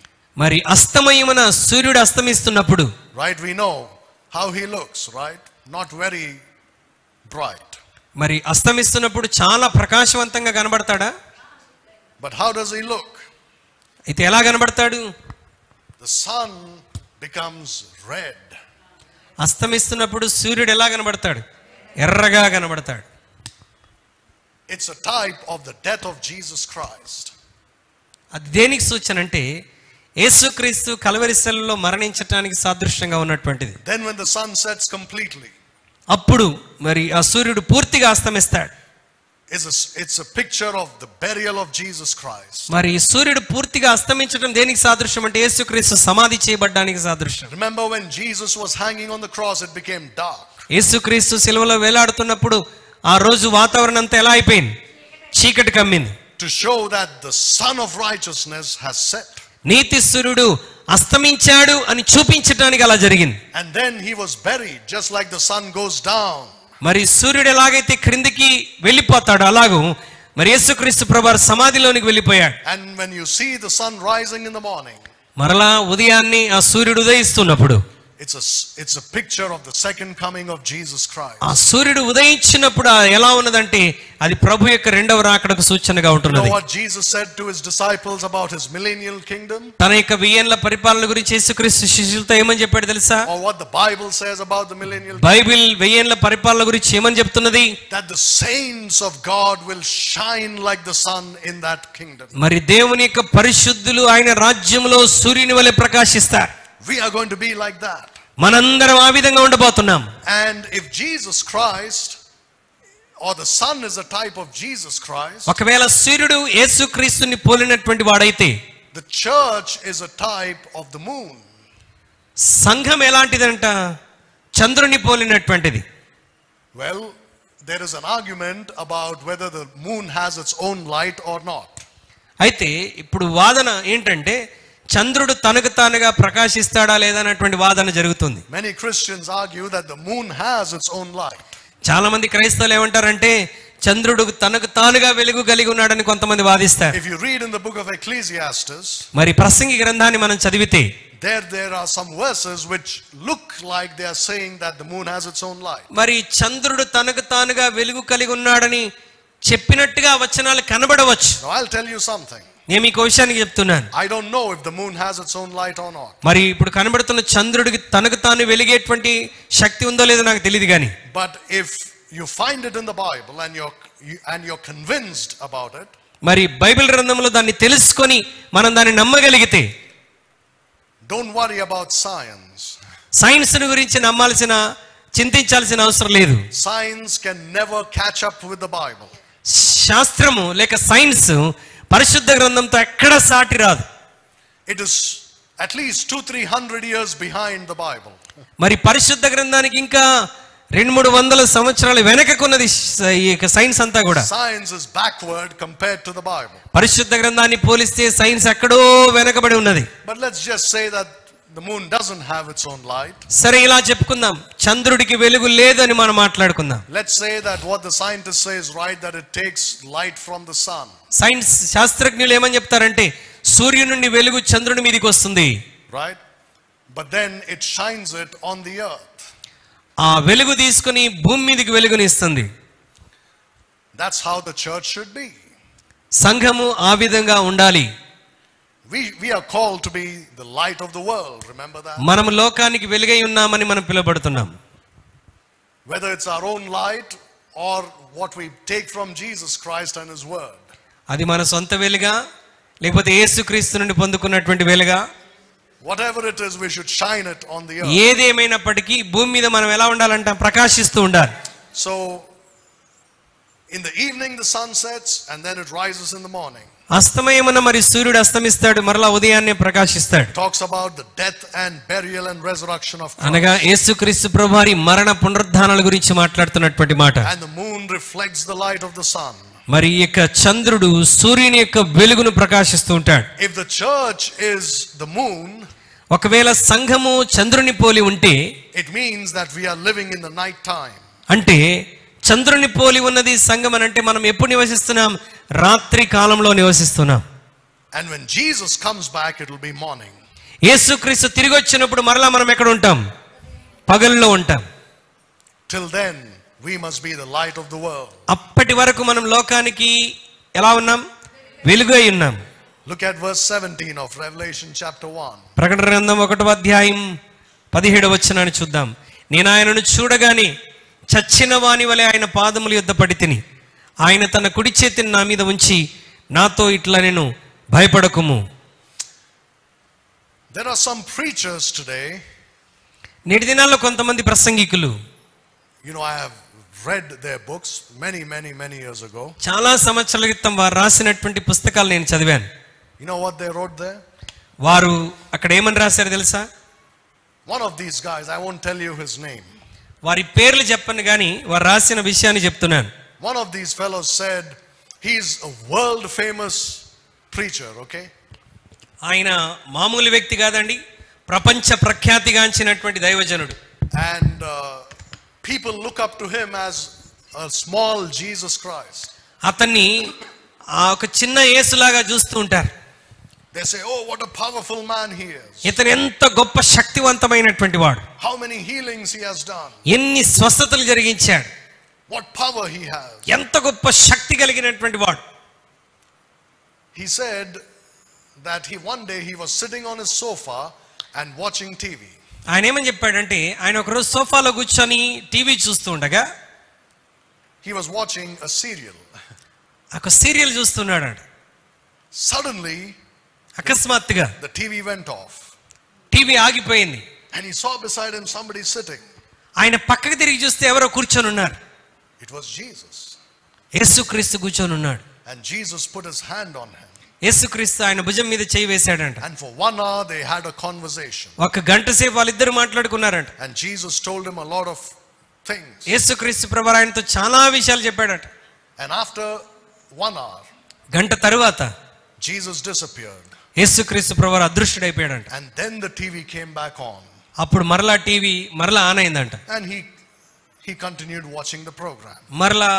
మరి అస్తమయమున సూర్యుడు అస్తమిస్తున్నప్పుడు, right, we know how he looks, right? Not very bright. మరి అస్తమిస్తున్నప్పుడు చాలా ప్రకాశవంతంగా కనబడతాడా? But how does he look? అయితే ఎలా కనబడతాడు? The sun becomes red. అస్తమిస్తున్నప్పుడు సూర్యుడు ఎలా కనబడతాడు? ఎర్రగా కనబడతాడు. It's a type of the death of Jesus Christ. అది దేనికి సూచన అంటే యేసుక్రీస్తు కల్వరి శిలువలో మరణించటానికి సాదృశ్యంగా ఉన్నటువంటిది. Then when the sun sets completely, అప్పుడు మరి ఆ సూర్యుడు పూర్తిగా అస్తమిస్తాడు. it's a picture of the burial of Jesus Christ. మరి సూర్యుడు పూర్తిగా అస్తమించడం దేనికి సాదృశ్యం అంటే యేసుక్రీస్తు సమాధి చేయబడడానికి సాదృశ్యం. Remember when Jesus was hanging on the cross, it became dark. యేసుక్రీస్తు శిలువలో వేలాడుతున్నప్పుడు ఆ రోజు వాతావరణం అంతా ఎలా అయిపోయింది? చీకటి కమ్మింది. To show that the Son of Righteousness has set. నీతి సూర్యుడు అస్తమించాడు అని చూపించడానికి అలా జరిగింది. And then he was buried just like the sun goes down. మరి సూర్యుడు ఎలాగైతే క్రిందికి వెళ్ళిపోతాడో అలాగూ మరి యేసుక్రీస్తు ప్రభువారు సమాధిలోనికి వెళ్ళిపోయాడు. And when you see the sun rising in the morning, మరలా ఉదయాన్ని ఆ సూర్యుడు ఉదయిస్తున్నప్పుడు it's a picture of the second coming of Jesus Christ. ఆ సూర్యుడు ఉదయించినప్పుడు ఎలా ఉన్నదంటే అది ప్రభు యొక్క రెండవ రాకడకు సూచనగా You ఉంటున్నది. know what Jesus said to his disciples about his millennial kingdom? తన యొక్క 1000 ఏళ్ల పరిపాలన గురించి యేసుక్రీస్తు శిష్యులతో ఏమని చెప్పాడు తెలుసా? Or what the Bible says about the millennial kingdom? Bible 1000 ఏళ్ల పరిపాలన గురించి ఏమని చెప్తున్నది? That the saints of God will shine like the sun in that kingdom. మరి దేవుని యొక్క పరిశుద్ధులు ఆయన రాజ్యంలో సూర్యుని వలె ప్రకాశిస్తారు. We are going to be like that. మనందరం ఆ విధంగా ఉండబోతున్నాం. And if Jesus Christ or the sun is a type of Jesus Christ, ఒకవేళ సూర్యుడు యేసుక్రీస్తుని పోలినటువంటి వాడైతే the church is a type of the moon. సంఘం ఎలాంటిదంట? చంద్రుని పోలినటువంటిది. Well, there is an argument about whether the moon has its own light or not. అయితే ఇప్పుడు వాదన ఏంటంటే చంద్రుడు తనకు తానుగా ప్రకాశిస్తాడా లేదా అన్నటువంటి వాదన జరుగుతుంది. Many Christians argue that the moon has its own light. చాలా మంది క్రైస్తవులు ఏమంటారంటే చంద్రుడు తనకు తానుగా వెలుగు కలిగి ఉన్నాడని కొంతమంది వాదిస్తారు. If you read in the book of Ecclesiastes, మరి ప్రసంగి గ్రంథాన్ని మనం చదివితే there are some verses which look like they are saying that the moon has its own light. మరి చంద్రుడు తనకు తానుగా వెలుగు కలిగి ఉన్నాడని చెప్పినట్టుగా వచనాలు కనబడవచ్చు. Now I'll tell you something. నేను మీకు విషయానికి చెప్తున్నాను. I don't know if the moon has its own light or not. మరి ఇప్పుడు కనబడుతున్న చంద్రుడికి తనకు తాను వెలిగేటువంటి శక్తి ఉందో లేదో నాకు తెలియదు కానీ But if you find it in the Bible and you're convinced about it, మరి బైబిల్ గ్రంథంలో దాన్ని తెలుసుకొని మనం దాన్ని నమ్మగలిగితే don't worry about science. Science గురించి చింతించాల్సిన అవసరం లేదు. Science can never catch up with the Bible. శాస్త్రము లేక సైన్స్ పరిశుద్ధ గ్రంథంతో ఎక్కడ సాటి రాదు. It is at least 200-300 years behind the Bible. మరి పరిశుద్ధ గ్రంథానికి ఇంకా 200-300 సంవత్సరాలు వెనకకున్నది ఈ సైన్స్ అంతా కూడా. Science is backward compared to the Bible. పరిశుద్ధ గ్రంథాన్ని పోలిస్తే సైన్స్ ఎక్కడో వెనకబడి ఉన్నది. But let's just say that the moon doesn't have its own light. సరే ఇలా చెప్పుకుందాం, చంద్రుడికి వెలుగు లేదని మనం మాట్లాడుకుందాం. Let's say that what the scientist says right, that it takes light from the sun. Science శాస్త్రజ్ఞులు ఏమని చెప్తారంటే సూర్యుని నుండి వెలుగు చంద్రుని మీదకి వస్తుంది. Right? But then it shines it on the earth. ఆ వెలుగు తీసుకొని భూమి మీదకి వెలుగునిస్తుంది. That's how the church should be. సంఘము ఆ విధంగా ఉండాలి. We are called to be the light of the world. Remember that? మనం లోకానికి వెలుగై ఉన్నామని మనం పిలువబడుతున్నాం. Whether it's our own light or what we take from Jesus Christ and his word. అది మన సొంత వెలుగా లేకపోతే యేసుక్రీస్తు నుండి పొందుకున్నటువంటి వెలుగా, whatever it is, we should shine it on the earth. ఏదేమైనప్పటికీ భూమి మీద మనం ఎలా ఉండాలంట? ప్రకాశిస్తూ ఉండాలి. So in the evening the sun sets and then it rises in the morning. అస్తమయమున మరి సూర్యుడు అస్తమిస్తాడు, మరలా ఉదయాన్నే ప్రకాశిస్తాడు. Talks about the death and burial and resurrection of Christ. అనగా యేసుక్రీస్తు ప్రభువారి మరణ పునరుద్ధానాల గురించి మాట్లాడుతున్నటువంటి మాట. And the moon reflects the light of the sun. మరి ఈ యొక్క చంద్రుడు సూర్యుని యొక్క వెలుగును ప్రకాశిస్తూ ఉంటాడు. If the church is the moon, ఒకవేళ సంఘము చంద్రుని పోలి ఉంటే, it means that we are living in the night time. అంటే చంద్రుని పోలి ఉన్నది సంఘం అని అంటే మనం ఎప్పుడు నివసిస్తున్నాం? రాత్రి కాలంలో నివసిస్తున్నాం. And when Jesus comes back, it will be morning. యేసుక్రీస్తు తిరిగి వచ్చినప్పుడు మరలా మనం ఎక్కడ ఉంటాం? పగల్లో ఉంటాం. Till then we must be the light of the world. అప్పటి వరకు మనం లోకానికి ఎలా ఉన్నాం? వెలుగు అయి ఉన్నాం. Look at verse 17 of Revelation chapter 1. ప్రకటన గ్రంథం 1వ అధ్యాయం 17వ వచనాన్ని చూద్దాం. నేను ఆయనను చూడగానే చచ్చిన వాని వలె ఆయన పాదముల యొద్ద పడి తిని, ఆయన తన కుడి చేతిని నా మీద ఉంచి నాతో ఇట్లా నేను భయపడకుము. There are some preachers today. నేటి దినాల్లో కొంతమంది ప్రసంగికులు, You know, I have read their books many years ago. చాలా సంవత్సరాల క్రితం వారు రాసినటువంటి పుస్తకాలు నేను చదివాను. You know what they wrote there? వారు అక్కడ ఏమని రాశారు తెలుసా? One of these guys, I won't tell you his name. వారి పేర్లు చెప్పను కానీ వారు రాసిన విషయాన్ని చెప్తున్నాను. One of these fellows said he's a world famous preacher, okay? ఆయన మామూలు వ్యక్తి కాదండి, ప్రపంచ ప్రఖ్యాతిగాంచినటువంటి దైవజనుడు. And people look up to him as a small Jesus Christ. అతన్ని ఒక చిన్న యేసులాగా చూస్తూ ఉంటారు. They say, oh, what a powerful man he is. ఇతను ఎంత గొప్ప శక్తివంతమైనటువంటి వాడు, How many healings he has done. ఎన్ని స్వస్థతలు జరిగించాడు, What power he has. ఎంత గొప్ప శక్తి కలిగినటువంటి వాడు. He said that one day he was sitting on his sofa and watching TV. ఆయన ఏమని చెప్పాడంటే, ఆయన ఒకరోజు సోఫాలో కూర్చొని టీవీ చూస్తూ ఉండగా, He was watching a serial. ఒక సీరియల్ చూస్తున్నాడు. Suddenly అకస్మాత్తుగా the TV went off. TV ఆగిపోయింది. And he saw beside him somebody sitting. ఆయన పక్కకి తిరిగి చూస్తే ఎవరో కూర్చొని ఉన్నారు. It was Jesus. యేసుక్రీస్తు కూర్చొని ఉన్నాడు. And Jesus put his hand on him. యేసుక్రీస్తు ఆయన భుజం మీద చేయి వేశాడంట. And for 1 hour they had a conversation. ఒక గంట సేపు వాళ్ళిద్దరు మాట్లాడుకున్నారంట. And Jesus told him a lot of things. యేసుక్రీస్తు ప్రభువు ఆయనతో చాలా విషయాలు చెప్పాడట. And after 1 hour, గంట తరువాత Jesus disappeared. యేసుక్రీస్తు ప్రభువు అదృశ్యుడైపోయాడంట. And then the TV came back on. అప్పుడు మరలా టీవీ మరలా ఆన్ అయిందంట. And he continued watching the program. మరలా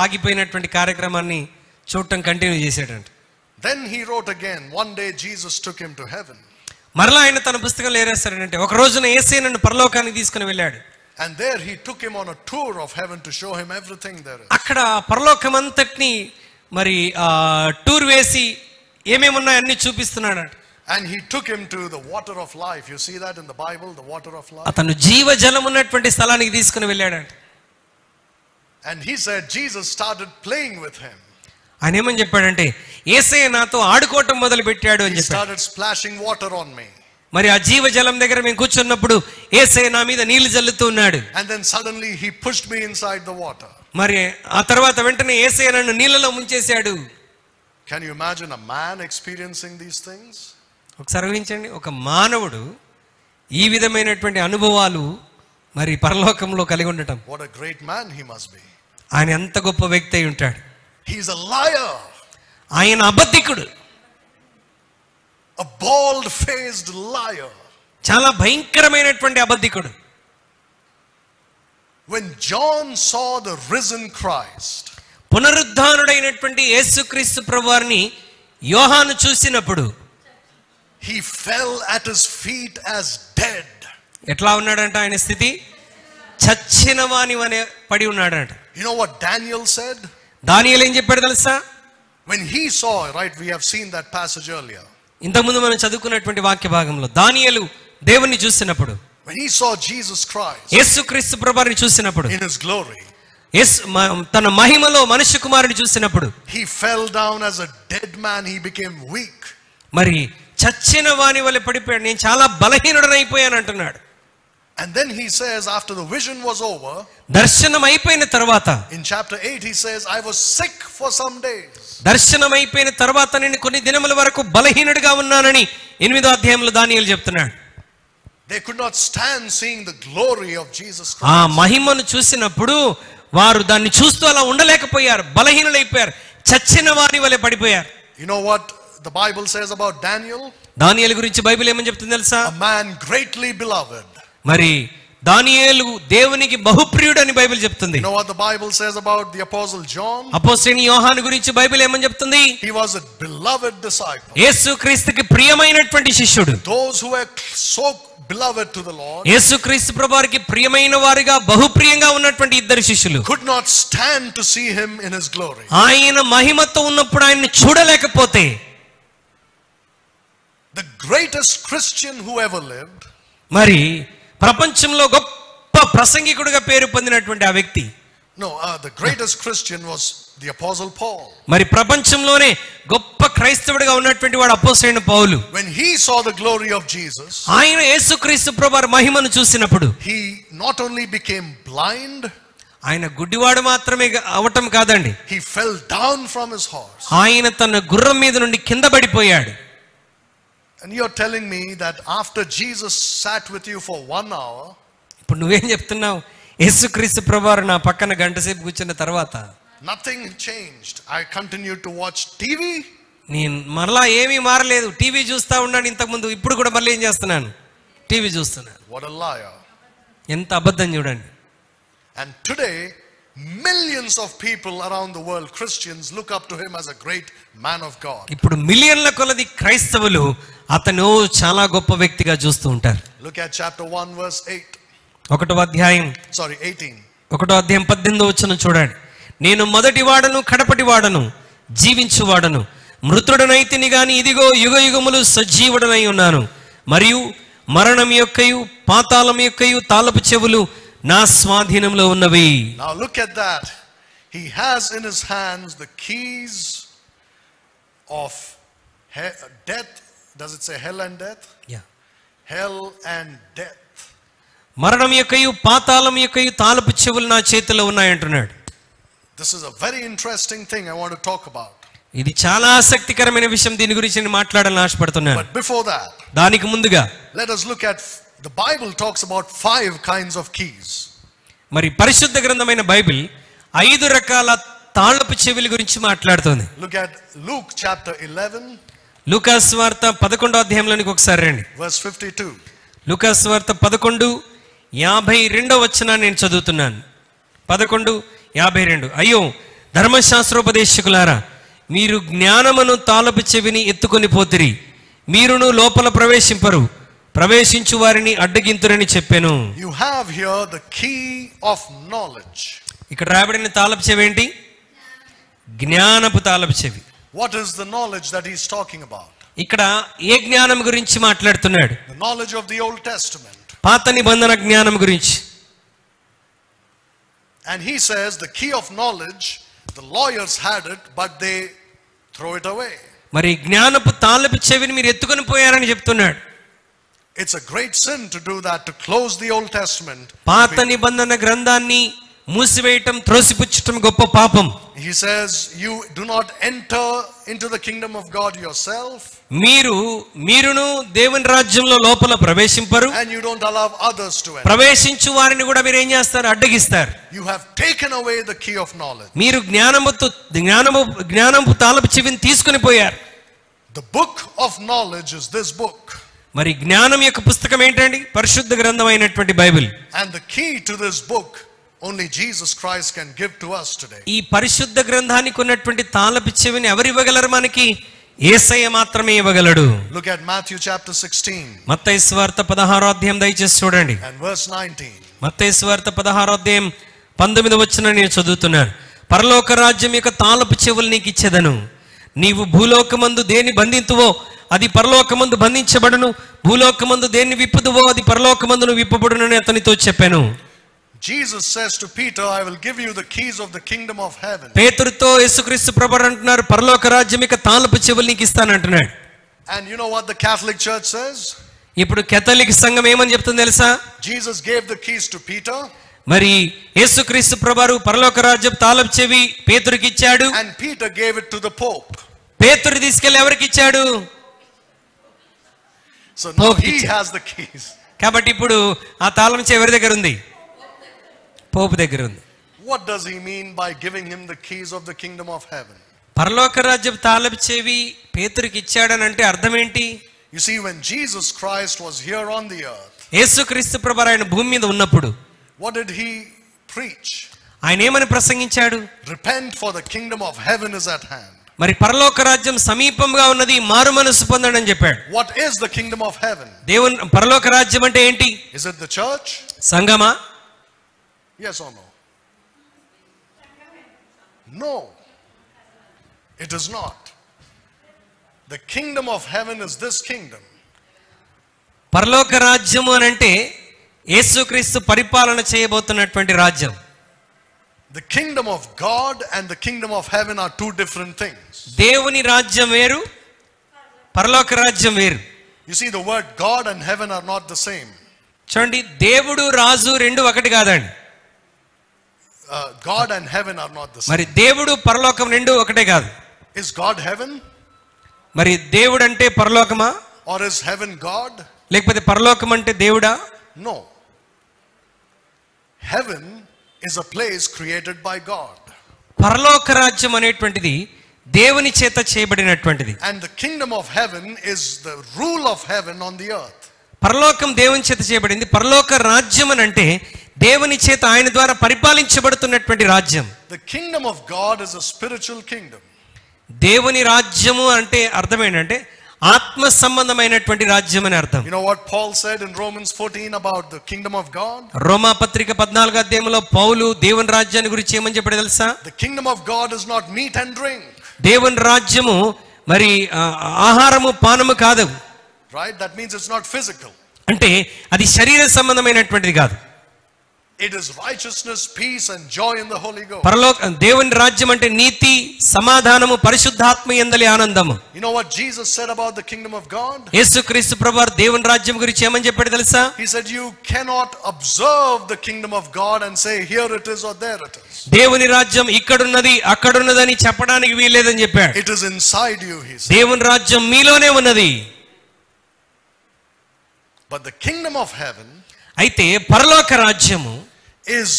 ఆగిపోయినటువంటి కార్యక్రమాన్ని చూడటం కంటిన్యూ చేశాడంట. Then he wrote again. One day Jesus took him to heaven. మరలా ఆయన తన పుస్తకంలో ఏం రాశాడంటే, ఒక రోజున యేసయ్య నన్ను పరలోకానికి తీసుకుని వెళ్ళాడు. And there he took him on a tour of heaven to show him everything there is. అక్కడ పరలోకం అంతటిని మరి టూర్ వేసి ఏమేమి ఉన్నాయో అన్ని చూపిస్తున్నాడు. And he took him to the water of life. You see that in the Bible, the water of life. అతను జీవజలం ఉన్నటువంటి స్థలానికి తీసుకుని వెళ్ళాడంట. And he said Jesus started playing with him. ఆయన ఏమని చెప్పాడంటే, యేసయ్య నాతో ఆడుకోవటం మొదలు పెట్టాడు అని He చెప్పాడు. started splashing water on me. మరి ఆ జీవజలం దగ్గర మేము కూర్చున్నప్పుడు యేసయ్య నా మీద నీళ్లు జల్లుతూ ఉన్నాడు. And then suddenly he pushed me inside the water. మరి ఆ తర్వాత వెంటనే యేసయ్య నన్ను నీళ్ళలో ముంచేశాడు. Can you imagine a man experiencing these things? ఒకసారి ఊహించండి, ఒక మానవుడు ఈ విధమైనటువంటి అనుభవాలు మరి పరలోకంలో కలిగి ఉండటం. What a great man he must be. ఆయన ఎంత గొప్ప వ్యక్తి అయి ఉంటాడు. He's a liar. ఆయన అబద్ధికుడు, A bald-faced liar. చాలా భయంకరమైనటువంటి అబద్ధికుడు. When John saw the risen Christ, పునరుద్ధానుడైనటువంటి యేసుక్రీస్తు ప్రభువారిని యోహాను చూసినప్పుడు he fell at his feet as dead. ఎట్లా ఉన్నాడంట ఆయన స్థితి? చచ్చిన వాని వలె పడి ఉన్నాడంట. You know what Daniel said? దానియేలు ఏం చెప్పాడు తెలుసా? When he saw, right, we have seen that passage earlier. ఇంతకుముందు మనం చదువుకున్నటువంటి వాక్య భాగంలో దానియేలు దేవుణ్ణి చూసినప్పుడు, When he saw Jesus Christ యేసుక్రీస్తు ప్రభువారిని చూసినప్పుడు, in his glory, తన మహిమలో మనుష్య కుమారుని చూసినప్పుడు he fell down as a dead man, he became weak. మరి చచ్చిన వాని వలె పడిపోయాడు, నేను చాలా బలహీనుడనైపోయాను అంటున్నాడు. And then he says, after the vision was over, దర్శనం అయిపోయిన తర్వాత, in chapter 8 he says, I was sick for some days. దర్శనం అయిపోయిన తర్వాత నేను కొన్ని దినముల వరకు బలహీనుడిగా ఉన్నానని 8వ అధ్యాయంలో దానియేలు చెప్తున్నాడు. They could not stand seeing the glory of Jesus Christ. ఆ మహిమను చూసినప్పుడు వారు దాన్ని చూస్తూ అలా ఉండలేకపోయారు, బలహీనులైపోయారు, చచ్చిన వారి వలె పడిపోయారు. You know what the Bible says about Daniel? దానియేలు గురించి బైబిల్ ఏమని చెప్తుంది తెలుసా? A man greatly beloved. మరి దానియేలు దేవునికి బహుప్రియుడు అని బైబిల్ చెప్తుంది. You know what the Bible says about the apostle John? అపోస్తలుని యోహాను గురించి బైబిల్ ఏమని చెప్తుంది? He was a beloved disciple. యేసుక్రీస్తుకి ప్రియమైనటువంటి శిష్యుడు. Those who were so beloved to the Lord, యేసుక్రీస్తు ప్రభువారికి ప్రియమైన వారిగా బహుప్రియంగా ఉన్నటువంటి ఇద్దరు శిష్యులు could not stand to see him in his glory. ఆయన మహిమతో ఉన్నప్పుడు ఆయన్ని చూడలేకపోతే, The greatest Christian who ever lived, మరి ప్రపంచంలో గొప్ప ప్రసంగికుడిగా పేరు పొందినటువంటి ఆ వ్యక్తి, the greatest Christian was the apostle Paul. మరి ప్రపంచంలోనే గొప్ప క్రైస్తవుడిగా ఉన్నటువంటి వాడు అపోస్తలుడైన పౌలు. When he saw the glory of Jesus, ఆయన యేసుక్రీస్తు ప్రభువారి మహిమను చూసినప్పుడు he not only became blind, ఆయన గుడ్డివాడు మాత్రమే అవటం కాదండి, he fell down from his horse. ఆయన తన గుర్రం మీద నుండి కింద పడిపోయాడు. And you're telling me that after Jesus sat with you for 1 hour, ఇప్పుడు నువ్వేం చెప్తున్నావు? యేసుక్రీస్తు ప్రభువారు నా పక్కన గంట సేపు కూర్చున్న తర్వాత nothing changed. I continued to watch TV. నేను మరలా ఏమీ మారలేదు, టీవీ చూస్తా ఉన్నాను ఇంతకుముందు, ఇప్పుడు కూడా మళ్ళీ ఏం చేస్తున్నాను? టీవీ చూస్తున్నాను. What a liar. ఎంత అబద్ధం చూడండి. And today, millions of people around the world, Christians, look up to him as a great man of God. ఇప్పుడు మిలియన్ల కొలది క్రైస్తవులు అతను చాలా గొప్ప వ్యక్తిగా చూస్తూ ఉంటారు. Look at chapter 1 verse 8. 1వ అధ్యాయం 18. 1వ అధ్యాయం 18వ వచనం చూడండి. నేను మొదటి వాడను కడపటి వాడను జీవించువాడను, మృతుడనైతిని గాని ఇదిగో యుగ యుగములు సజీవుడనై ఉన్నాను, మరియు మరణం యొక్కయు పాతాళం యొక్కయు తాళపు చెవులు నా స్వాధీనంలో ఉన్నవి. Now look at that. He has in his hands the keys of death. Does it say hell and death? Yeah. Hell and death. మరణం యొక్కయు పాతాళం యొక్కయు తాళపు చెవులు నా చేతిలో ఉన్నాయి అంటున్నాడు. This is a very interesting thing I want to talk about. ఇది చాలా ఆసక్తికరమైన విషయం, దీని గురించి నేను మాట్లాడాలని ఆశపడుతున్నాను. But before that, దానికి ముందుగా let us look at the Bible talks about 5 kinds of keys. మరి పరిశుద్ధ గ్రంథమైన బైబిల్ 5 రకాల తాళపు చెవుల గురించి మాట్లాడుతుంది. Look at Luke chapter 11. లూకా సువార్త 11వ అధ్యాయంలోనికి ఒకసారి రండి. Verse 52. లూకా సువార్త 11:52వ వచనాన్ని నేను చదువుతున్నాను. 11:52. అయ్యో ధర్మశాస్త్రోపదేశకులారా, మీరు జ్ఞానమును తాళపు చెవిని ఎత్తుకొని పోతిరి, మీరును లోపల ప్రవేశింపరు, ప్రవేశించు వారిని అడ్డగింతురని చెప్పాను. You have here the key of knowledge. ఇక్కడ రాబడిన తాళపు చెవి ఏంటి? జ్ఞానపు తాళపు చెవి. What is the knowledge that he's talking about? ఇక్కడ ఏ జ్ఞానం గురించి మాట్లాడుతున్నాడు? The knowledge of the Old Testament. పాత నిబంధన జ్ఞానం గురించి. And he says the key of knowledge, the lawyers had it, but they throw it away. మరి జ్ఞానపు తాళపు చెవిని మీరు ఎత్తుకొని పోయారని చెప్తున్నాడు. It's a great sin to do that, to close the Old Testament. పాత నిబంధన గ్రంథాన్ని మూసివేయటం, త్రోసిపుచ్చటం గొప్ప పాపం. He says you do not enter into the kingdom of God yourself. మీరును దేవుని రాజ్యంలో లోపల ప్రవేశింపరు, and you don't allow others to enter. ప్రవేశించు వారిని కూడా మీరు ఏం చేస్తారు? అడ్డగిస్తారు. You have taken away the key of knowledge. మీరు జ్ఞానము తాళపు చెవిని తీసుకొని పోయారు. The book of knowledge is this book. మరి జ్ఞానం యొక్క పుస్తకం ఏంటండి? పరిశుద్ధ గ్రంథం అయినటువంటి Bible. And the key to this book only Jesus Christ can give to us today. ఈ పరిశుద్ధ గ్రంథానికి ఉన్నటువంటి తాళపు చెవిని ఎవరు ఇవ్వగలరు? మనకి యేసయ్య మాత్రమే ఇవ్వగలడు. Look at Matthew chapter 16. మత్తయి సువార్త 16వ అధ్యాయం దయచేసి చూడండి. And verse 19. మత్తయి సువార్త 16వ అధ్యాయం 19వ వచనం నేను చదువుతున్నాను. పరలోక రాజ్యం యొక్క తాళపు చెవులు నీకు ఇచ్చేదను, నీవు భూలోకమందు దేని బంధింతువో అది పరలోకమందు బంధించబడును, భూలోకమందు దేన్ని విప్పుదువో అది పరలోకమందును విప్పబడునని అతనితో చెప్పాను. Jesus says to Peter, I will give you the keys of the kingdom of heaven. పేతురుతో యేసుక్రీస్తు ప్రభువు అంటున్నారు, పరలోక రాజ్యం యొక్క తాళపు చెవులు నీకు ఇస్తాను అంటున్నాడు. And you know what the Catholic Church says? ఇప్పుడు కేథలిక్ సంఘం ఏమని చెప్తుంది తెలుసా? Jesus gave the keys to Peter. మరి యేసుక్రీస్తు ప్రభువు పరలోక రాజ్యం తాళపు చెవి పేతురుకి ఇచ్చాడు. And Peter gave it to the Pope. పేతురు తీసుకెళ్లి ఎవరికి ఇచ్చాడు? So now he has the keys. కాబట్టి ఇప్పుడు ఆ తాళం చెవి ఎవరి దగ్గర ఉంది? పోపు దగ్గర ఉంది. What does he mean by giving him the keys of the kingdom of heaven? పరలోక రాజ్యం తాళపు చెవి పేతురుకి ఇచ్చాడని అంటే అర్థం ఏంటి? You see, when Jesus Christ was here on the earth, యేసుక్రీస్తు ప్రభువు ఆయన భూమి మీద ఉన్నప్పుడు what did he preach? ఆయన ఏమని ప్రసంగించాడు? Repent, for the kingdom of heaven is at hand. మరి పరలోక రాజ్యం సమీపంగా ఉన్నది, మారు మనసు పొందండి అని చెప్పాడు. What is the kingdom of heaven? దేవుని పరలోక రాజ్యం అంటే ఏంటి? Is it the church? Sangma? Yes or no? No. It is not. The kingdom of heaven is this kingdom. పరలోక రాజ్యము అని అంటే యేసుక్రీస్తు పరిపాలన చేయబోతున్నటువంటి రాజ్యం. The kingdom of God and the kingdom of heaven are two different things. దేవుని రాజ్యం వేరు, పరలోక రాజ్యం వేరు. You see, the word God and heaven are not the same. చూడండి, దేవుడు రాజు రెండు ఒకటి కాదండి. God and heaven are not the same. మరి దేవుడు పరలోకం రెండు ఒకటే కాదు. Is God heaven? మరి దేవుడు అంటే పరలోకమా? Or is heaven God? లేకపోతే పరలోకం అంటే దేవుడా? No. Heaven is a place created by God. పరలోక రాజ్యం అనేటువంటిది దేవుని చేత చేయబడినటువంటిది. And the kingdom of heaven is the rule of heaven on the earth. పరలోకం దేవుని చేత చేయబడింది. పరలోక రాజ్యం అని అంటే దేవుని చేత ఆయన ద్వారా పరిపాలించబడుతున్నటువంటి రాజ్యం. The kingdom of God is a spiritual kingdom. దేవుని రాజ్యము అంటే అర్థం ఏంటంటే ఆత్మ సంబంధమైనటువంటి రాజ్యం అని అర్థం. You know what Paul said in Romans 14 about the kingdom of God? రోమా పత్రిక 14వ అధ్యాయంలో పౌలు దేవుని రాజ్యాన్ని గురించి ఏమని చెప్పాడు తెలుసా? The kingdom of God is not meat and drink. దేవుని రాజ్యము మరి ఆహారము పానము కాదు. Right? That means it's not physical. అంటే అది శరీర సంబంధమైనటువంటిది కాదు. It is righteousness, peace and joy in the Holy Ghost. పరలోక దేవుని రాజ్యం అంటే నీతి, సమాధానము, పరిశుద్ధాత్మ యందలి ఆనందము. You know what Jesus said about the kingdom of God? యేసుక్రీస్తు ప్రభువు దేవుని రాజ్యం గురించి ఏమని చెప్పాడు తెలుసా? He said you cannot observe the kingdom of God and say here it is or there it is. దేవుని రాజ్యం ఇక్కడున్నది అక్కడున్నదని చెప్పడానికి వీల్లేదని చెప్పాడు. It is inside you, he said. దేవుని రాజ్యం మీలోనే ఉన్నది. But the kingdom of heaven అయితే పరలోక రాజ్యము is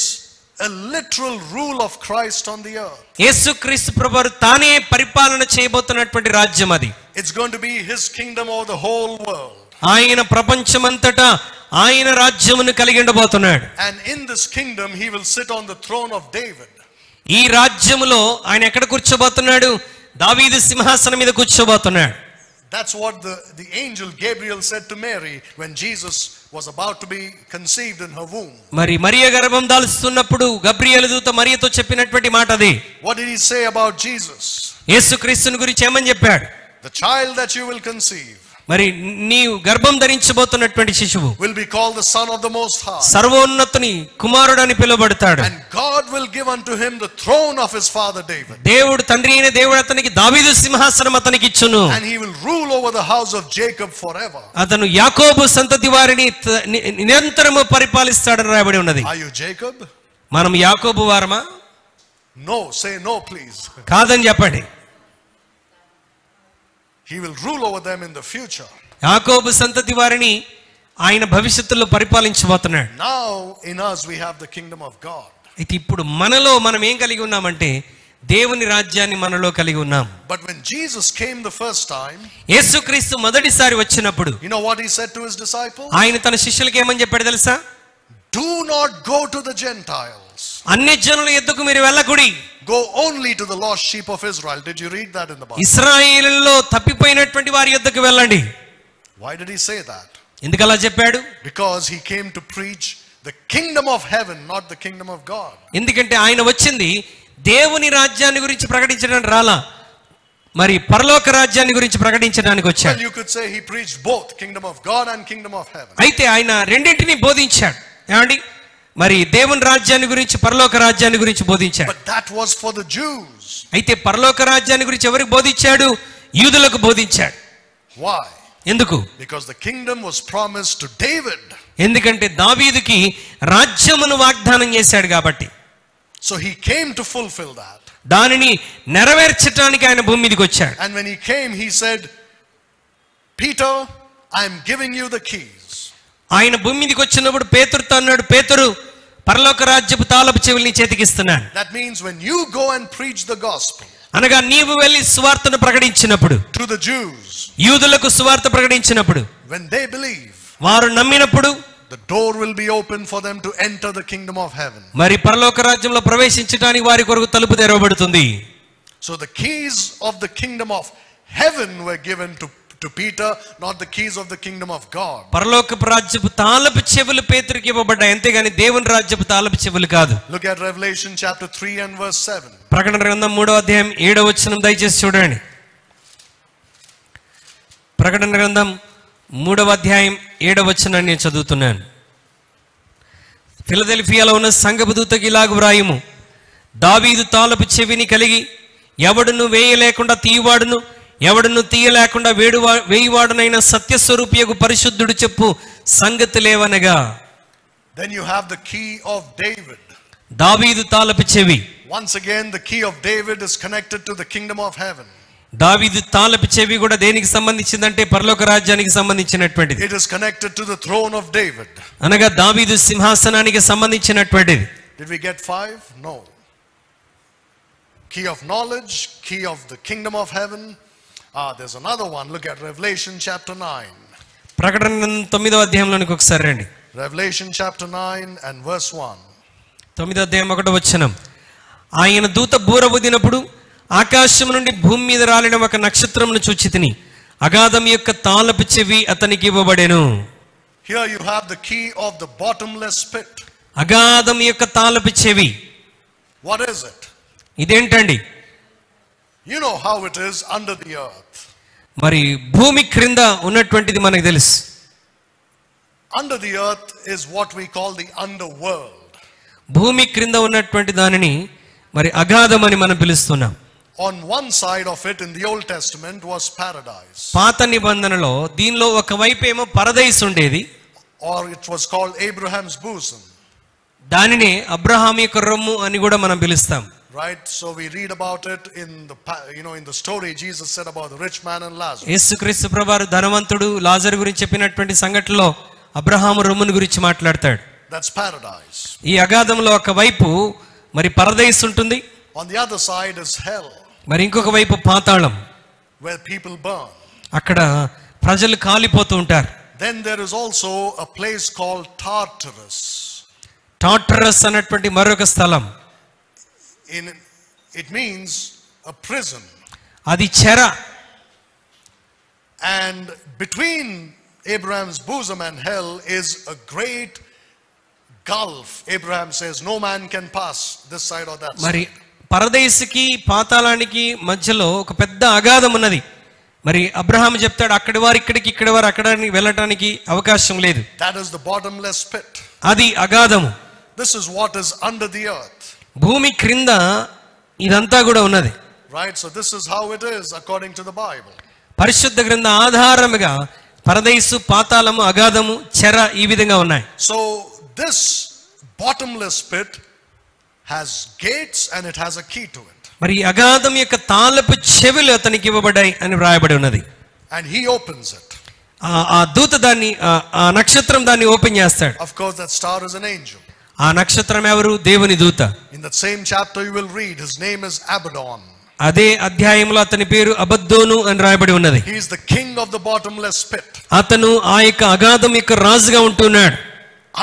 a literal rule of Christ on the earth. యేసుక్రీస్తు ప్రభువు తానే పరిపాలన చేయబోతున్నటువంటి రాజ్యం అది. It's going to be his kingdom over the whole world. ఆయన ప్రపంచమంతటా ఆయన రాజ్యమును కలిగి ఉండబోతున్నాడు. And in this kingdom he will sit on the throne of David. ఈ రాజ్యములో ఆయన ఎక్కడ కూర్చోబోతున్నాడు? దావీదు సింహాసనం మీద కూర్చోబోతున్నాడు. That's what the angel Gabriel said to Mary when Jesus was about to be conceived in her womb. మరి మరియ గర్భం దాల్చుతున్నప్పుడు గబ్రియేలు దూత మరియతో చెప్పినటువంటి మాట అది. What did he say about Jesus? యేసుక్రీస్తుని గురించి ఏమని చెప్పాడు? The child that you will conceive మరి నీవు గర్భం ధరించబోతున్నటువంటి శిశువు will be called the Son of the Most High. సర్వోన్నతుని కుమారుడు అని పిలువబడతాడు. And God will give unto him the throne of his father David. దేవుడు తండ్రి అయిన దేవుడు అతనికి దావీదు సింహాసనం అతనికి ఇచ్చును. And he will rule over the house of Jacob forever. అతను యాకోబు సంతతి వారిని నిరంతరము పరిపాలిస్తాడని రాయబడి ఉన్నది. Are you Jacob? మనం యాకోబు వారమా? No, say no please. కాదని చెప్పండి. He will rule over them in the future. యాకోబు సంతతి వారిని ఆయన భవిష్యత్తులో పరిపాలించబోతున్నాడు. Now in us we have the kingdom of God. అయితే ఇప్పుడు మనలో మనం ఏం కలిగి ఉన్నామంటే దేవుని రాజ్యాన్ని మనలో కలిగి ఉన్నాం. But when Jesus came the first time, యేసుక్రీస్తు మొదటిసారి వచ్చినప్పుడు you know what he said to his disciples? ఆయన తన శిష్యులకు ఏమని చెప్పాడు తెలుసా? Do not go to the Gentiles. అన్యజనుల యొద్దకు మీరు వెళ్ళకుడి. Go only to the lost sheep of Israel. Did you read that in the Bible? ఇశ్రాయేలులో తప్పిపోయినటువంటి వారి యొద్దకు వెళ్ళండి. Why did he say that? ఎందుకు అలా చెప్పాడు? Because he came to preach the kingdom of heaven, not the kingdom of God. ఎందుకంటే ఆయన వచ్చింది దేవుని రాజ్యాన్ని గురించి ప్రకటించడానికి రాలా, మరి పరలోక రాజ్యాన్ని గురించి ప్రకటించడానికి వచ్చాడు. Well, you could say he preached both kingdom of God and kingdom of heaven. అయితే ఆయన రెండింటిని బోధించాడు. ఏమండి, మరి దేవుని రాజ్యాన్ని గురించి పరలోక రాజ్యాన్ని గురించి బోధించాడు. But that was for the Jews. అయితే పరలోక రాజ్యాన్ని గురించి ఎవరికి బోధించాడు? యూదులకు బోధించాడు. Why? ఎందుకు? Because the kingdom was promised to David. ఎందుకంటే దావీదుకి రాజ్యమును వాగ్దానం చేశాడు కాబట్టి. So he came to fulfill that. దానిని నెరవేర్చడానికి ఆయన భూమి మీదకి వచ్చాడు. And when he came, he said, Peter, I am giving you the keys. ఆయన భూమి మీదకి వచ్చినప్పుడు పేతురుతో అన్నాడు, పేతురు, పరలోక రాజ్యపు తాళపు చెవులు నీ చేతికిస్తున్నాను. That means when you go and preach the gospel, అనగా నీవు వెళ్ళి సువార్తను ప్రకటించినప్పుడు, to the Jews, యూదులకు సువార్త ప్రకటించినప్పుడు, when they believe, వారు నమ్మినప్పుడు, the door will be open for them to enter the kingdom of heaven. మరి పరలోక రాజ్యంలో ప్రవేశించడానికి వారి కొరకు తలుపు తెరవబడుతుంది. So the keys of the kingdom of heaven were given to Peter, not the keys of the kingdom of God. పరలోక రాజ్యపు తాళపు చెవులు పేతురుకి ఇవ్వబడ్డాయి, అంతేగాని దేవుని రాజ్యపు తాళపు చెవులు కాదు. Look at Revelation chapter 3 and verse 7. ప్రకటన గ్రంథం 3వ అధ్యాయం 7వ వచనం దయచేసి చూడండి. ప్రకటన గ్రంథం 3వ అధ్యాయం 7వ వచనాన్ని నేను చదువుతున్నాను. ఫిలదెల్ఫియాలో ఉన్న సంఘపు దూతకి ఇలాగ వ్రాయుము, దావీదు తాళపు చెవిని కలిగి ఎవడును వేయలేకుండా తీయవాడును, ఎవడును తీయలేకుండా వేయువాడునైన సత్యస్వరూపియగు పరిశుద్ధుడు చెప్పు సంగతి లేవనగా. Then you have the key of David. దావీదు తాళపు చెవి. Once again the key of David is connected to the kingdom of heaven. దావీదు తాళపు చెవి కూడా దేనికి సంబంధించిందంటే పరలోక రాజ్యానికి సంబంధించినటువంటిది. It is connected to the throne of David. అనగా దావీదు సింహాసనానికి సంబంధించినటువంటిది. Did we get 5? No. Key of knowledge, key of the kingdom of heaven. There's another one. Look at Revelation chapter 9. ప్రకటన 9వ అధ్యాయంలోనికి ఒకసారి రండి. Revelation chapter 9 and verse 1. 9వ అధ్యాయం 1వ వచనం. ఆయన దూత బూర ఊదినప్పుడు ఆకాశం నుండి భూమి మీద రాలిన ఒక నక్షత్రమును చూచితిని, అగాధం యొక్క తాళపు చెవి అతనికి ఇవ్వబడెను. Here you have the key of the bottomless pit. అగాధం యొక్క తాళపు చెవి. What is it? ఇదేంటండి? You know how it is under the earth. మరి భూమి క్రింద ఉన్నటువంటిది మనకు తెలుసు. Under the earth is what we call the underworld. భూమి క్రింద ఉన్నటువంటి దానిని మరి అగాధం అని మనం పిలుస్తున్నాం. On one side of it in the Old Testament was paradise. పాత నిబంధనలో దీనిలో ఒక వైపు ఏమో పరదైస్ ఉండేది, or it was called Abraham's bosom. దానినే అబ్రహాము యొక్క రొమ్ము అని కూడా మనం పిలుస్తాం. Right, so we read about it in the story Jesus said about the rich man and Lazarus. యేసుక్రీస్తు ప్రభువారు ధనవంతుడు లాజరు గురించి చెప్పినటువంటి సంఘటనలో అబ్రహాము రొమ్మును గురించి మాట్లాడతాడు. That's paradise. ఈ అగాధంలో ఒక వైపు మరి పరదైస్ ఉంటుంది, on the other side is hell, మరి ఇంకొక వైపు పాతాళం, where people burn. అక్కడ ప్రజలు కాలిపోతూ ఉంటారు. Then there is also a place called Tartarus. Tartarus అన్నటువంటి మరొక స్థలం. It means a prison. అది చెర. And between Abraham's bosom and hell is a great gulf. Abraham says no man can pass this side or that side. మరి పరదేశికి పాతాళానికి మధ్యలో ఒక పెద్ద అగాధం ఉన్నది. మరి అబ్రహాము చెప్తాడు, అక్కడి వారు ఇక్కడికి, ఇక్కడి వారు అక్కడ వెళ్ళటానికి అవకాశం లేదు. That is the bottomless pit. అది అగాధము. This is what is under the earth. భూమి క్రింద ఇదంతా కూడా ఉన్నది. Right, so this is how it is according to the Bible. పరిశుద్ధ గ్రంథ ఆధారముగా పరదైసు, పాతాళము, అగాధము, చెర ఈ విధంగా ఉన్నాయి. So this bottomless pit has gates and it has a key to it. మరి అగాధం యొక్క తాళపు చెవులు అతనికి ఇవ్వబడ్డాయి అని వ్రాయబడి ఉన్నది. And he opens it. ఆ దూత దాన్ని, ఆ నక్షత్రం దాన్ని ఓపెన్ చేస్తాడు. Of course that star is an angel. ఆ నక్షత్రం ఎవరు? దేవుని దూత. In that same chapter you will read his name is Abaddon. అదే అధ్యాయంలో అతని పేరు అబద్దోను అని రాయబడి ఉన్నది. He is the king of the bottomless pit. అతను ఆ యొక్క అగాధం యొక్క రాజుగా ఉంటున్నాడు.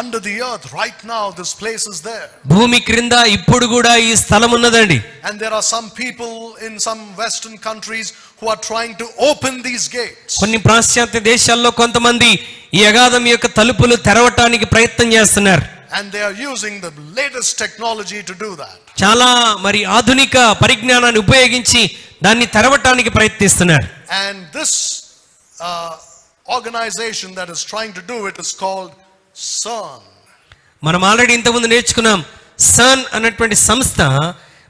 Under the earth right now this place is there. భూమి క్రింద ఇప్పుడు కూడా ఈ స్థలం ఉన్నదండి. And there are some people in some western countries who are trying to open these gates. కొన్ని పాశ్చాత్య దేశాల్లో కొంతమంది ఈ అగాధం యొక్క తలుపులు తెరవటానికి ప్రయత్నం చేస్తున్నారు. And they are using the latest technology to do that. చాలా మరి ఆధునిక పరిజ్ఞానాన్ని ఉపయోగించి దాన్ని తెరవటానికి ప్రయత్నిస్తున్నారు. And this organization that is trying to do it is called CERN. మనం ఆల్రెడీ ఇంతకుముందు నేర్చుకున్నాం. సన్ అన్నటువంటి సంస్థ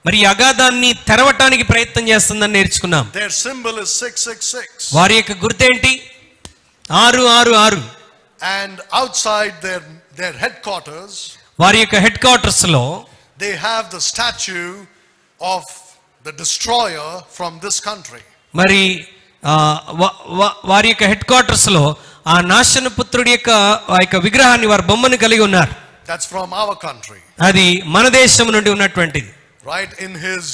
మరి అగాధాన్ని తెరవటానికి ప్రయత్నం చేస్తుందని నేర్చుకున్నాం. Their symbol is 666. వారి యొక్క గుర్తేంటి? 666. And outside their headquarters, వారి యొక్క హెడ్ క్వార్టర్స్ లో they have the statue of the destroyer from this country. మరి వారి యొక్క హెడ్ క్వార్టర్స్ లో ఆ నాశన పుత్రుడి యొక్క విగ్రహాన్ని వారి బొమ్మను కలిగి ఉన్నారు. That's from our country. అది మన దేశం నుండి ఉన్నటువంటిది. Right in his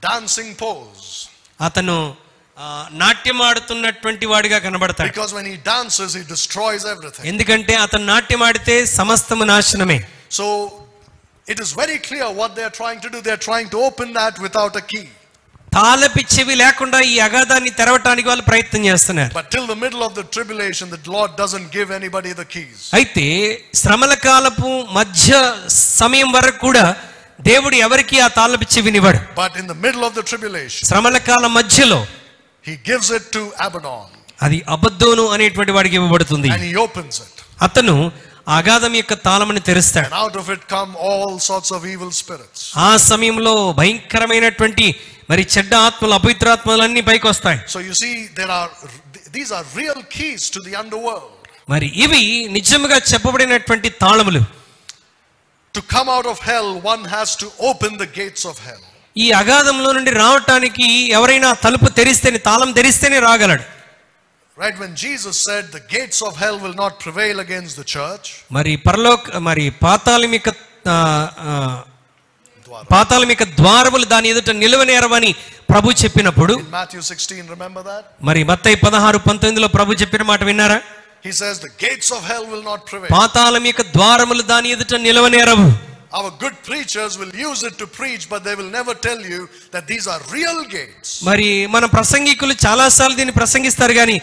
dancing pose. అతను నాట్యం ఆడుతున్నటువంటి వాడిగా కనబడతాడు. Because when he dances, he destroys everything. ఎందుకంటే అతను నాట్యం ఆడితే సమస్తము నాశనమే. So it is very clear what they are trying to do. They are trying to open that without a key. తాళపు చెవి లేకుండా ఈ అగాధాన్ని తెరవటానికి వాళ్ళు ప్రయత్నం చేస్తున్నారు. But till the middle of the tribulation, the Lord doesn't give anybody the keys. అయితే శ్రమల కాలపు మధ్య సమయం వరకు కూడా దేవుడు ఎవరికి ఆ తాళపు చెవినివ్వడు. But in the middle of the tribulation, శ్రమల కాలం మధ్యలో he gives it to Abaddon. అది అబద్దోను అనేటువంటి వాడికి ఇవ్వబడుతుంది. And he opens it. అతను అగాధం యొక్క తాళమును తెరుస్తాడు. And out of it come all sorts of evil spirits. ఆ సమయంలో భయంకరమైనటువంటి మరి చెడ్డ ఆత్మలు, అపవిత్రాత్మలన్నీ పైకి వస్తాయి. So you see, these are real keys to the underworld. మరి ఇవి నిజంగా చెప్పబడినటువంటి తాళములు. To come out of hell, one has to open the gates of hell. ఈ అగాధంలో నుండి రావటానికి ఎవరైనా తలుపు తెరిస్తేనే, తాళం తెరిస్తేనే రాగలడు. Right, when Jesus said the gates of hell will not prevail against the church. మరి పాతాళం యొక్క ద్వారములు దాని ఎదుట నిలవనేరవని ప్రభు చెప్పినప్పుడు, In Matthew 16, remember that? మరి మత్తయి 16:19లో ప్రభు చెప్పిన మాట విన్నారా? He says the gates of hell will not prevail. పాతాళం యొక్క ద్వారములు దాని ఎదుట నిలవనేరవు. Our good preachers will use it to preach, but they will never tell you that these are real gates. మరి మన ప్రసంగికులు చాలాసార్లు దీన్ని ప్రసంగిస్తారు కానీ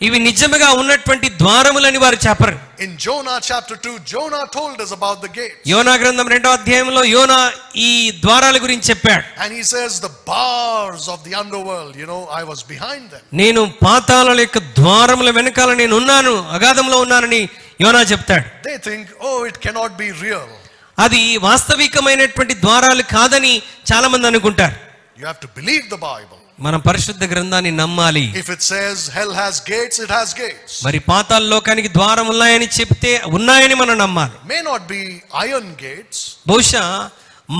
ఇవి నిజంగా ఉన్నటువంటి ద్వారములని వారు చెప్పరు. In Jonah chapter 2, Jonah told us about the gates. యోనా గ్రంథం 2వ అధ్యాయంలో యోనా ఈ ద్వారాల గురించి చెప్పాడు. And he says the bars of the underworld, I was behind them. నేను పాతాళాల యొక్క ద్వారముల వెనకాల నేను ఉన్నాను, అగాధంలో ఉన్నానని యోనా చెప్తాడు. They think, it cannot be real. అది వాస్తవికమైనటువంటి ద్వారాలు కాదని చాలా మంది అనుకుంటారు. You have to believe the Bible. మనం పరిశుద్ధ గ్రంథాన్ని నమ్మాలి. If it says hell has gates, it has gates. మరి పాతాళ లోకానికి ద్వారం ఉన్నాయని చెప్తే ఉన్నాయని మనం నమ్మాలి. May not be iron gates. బహుశా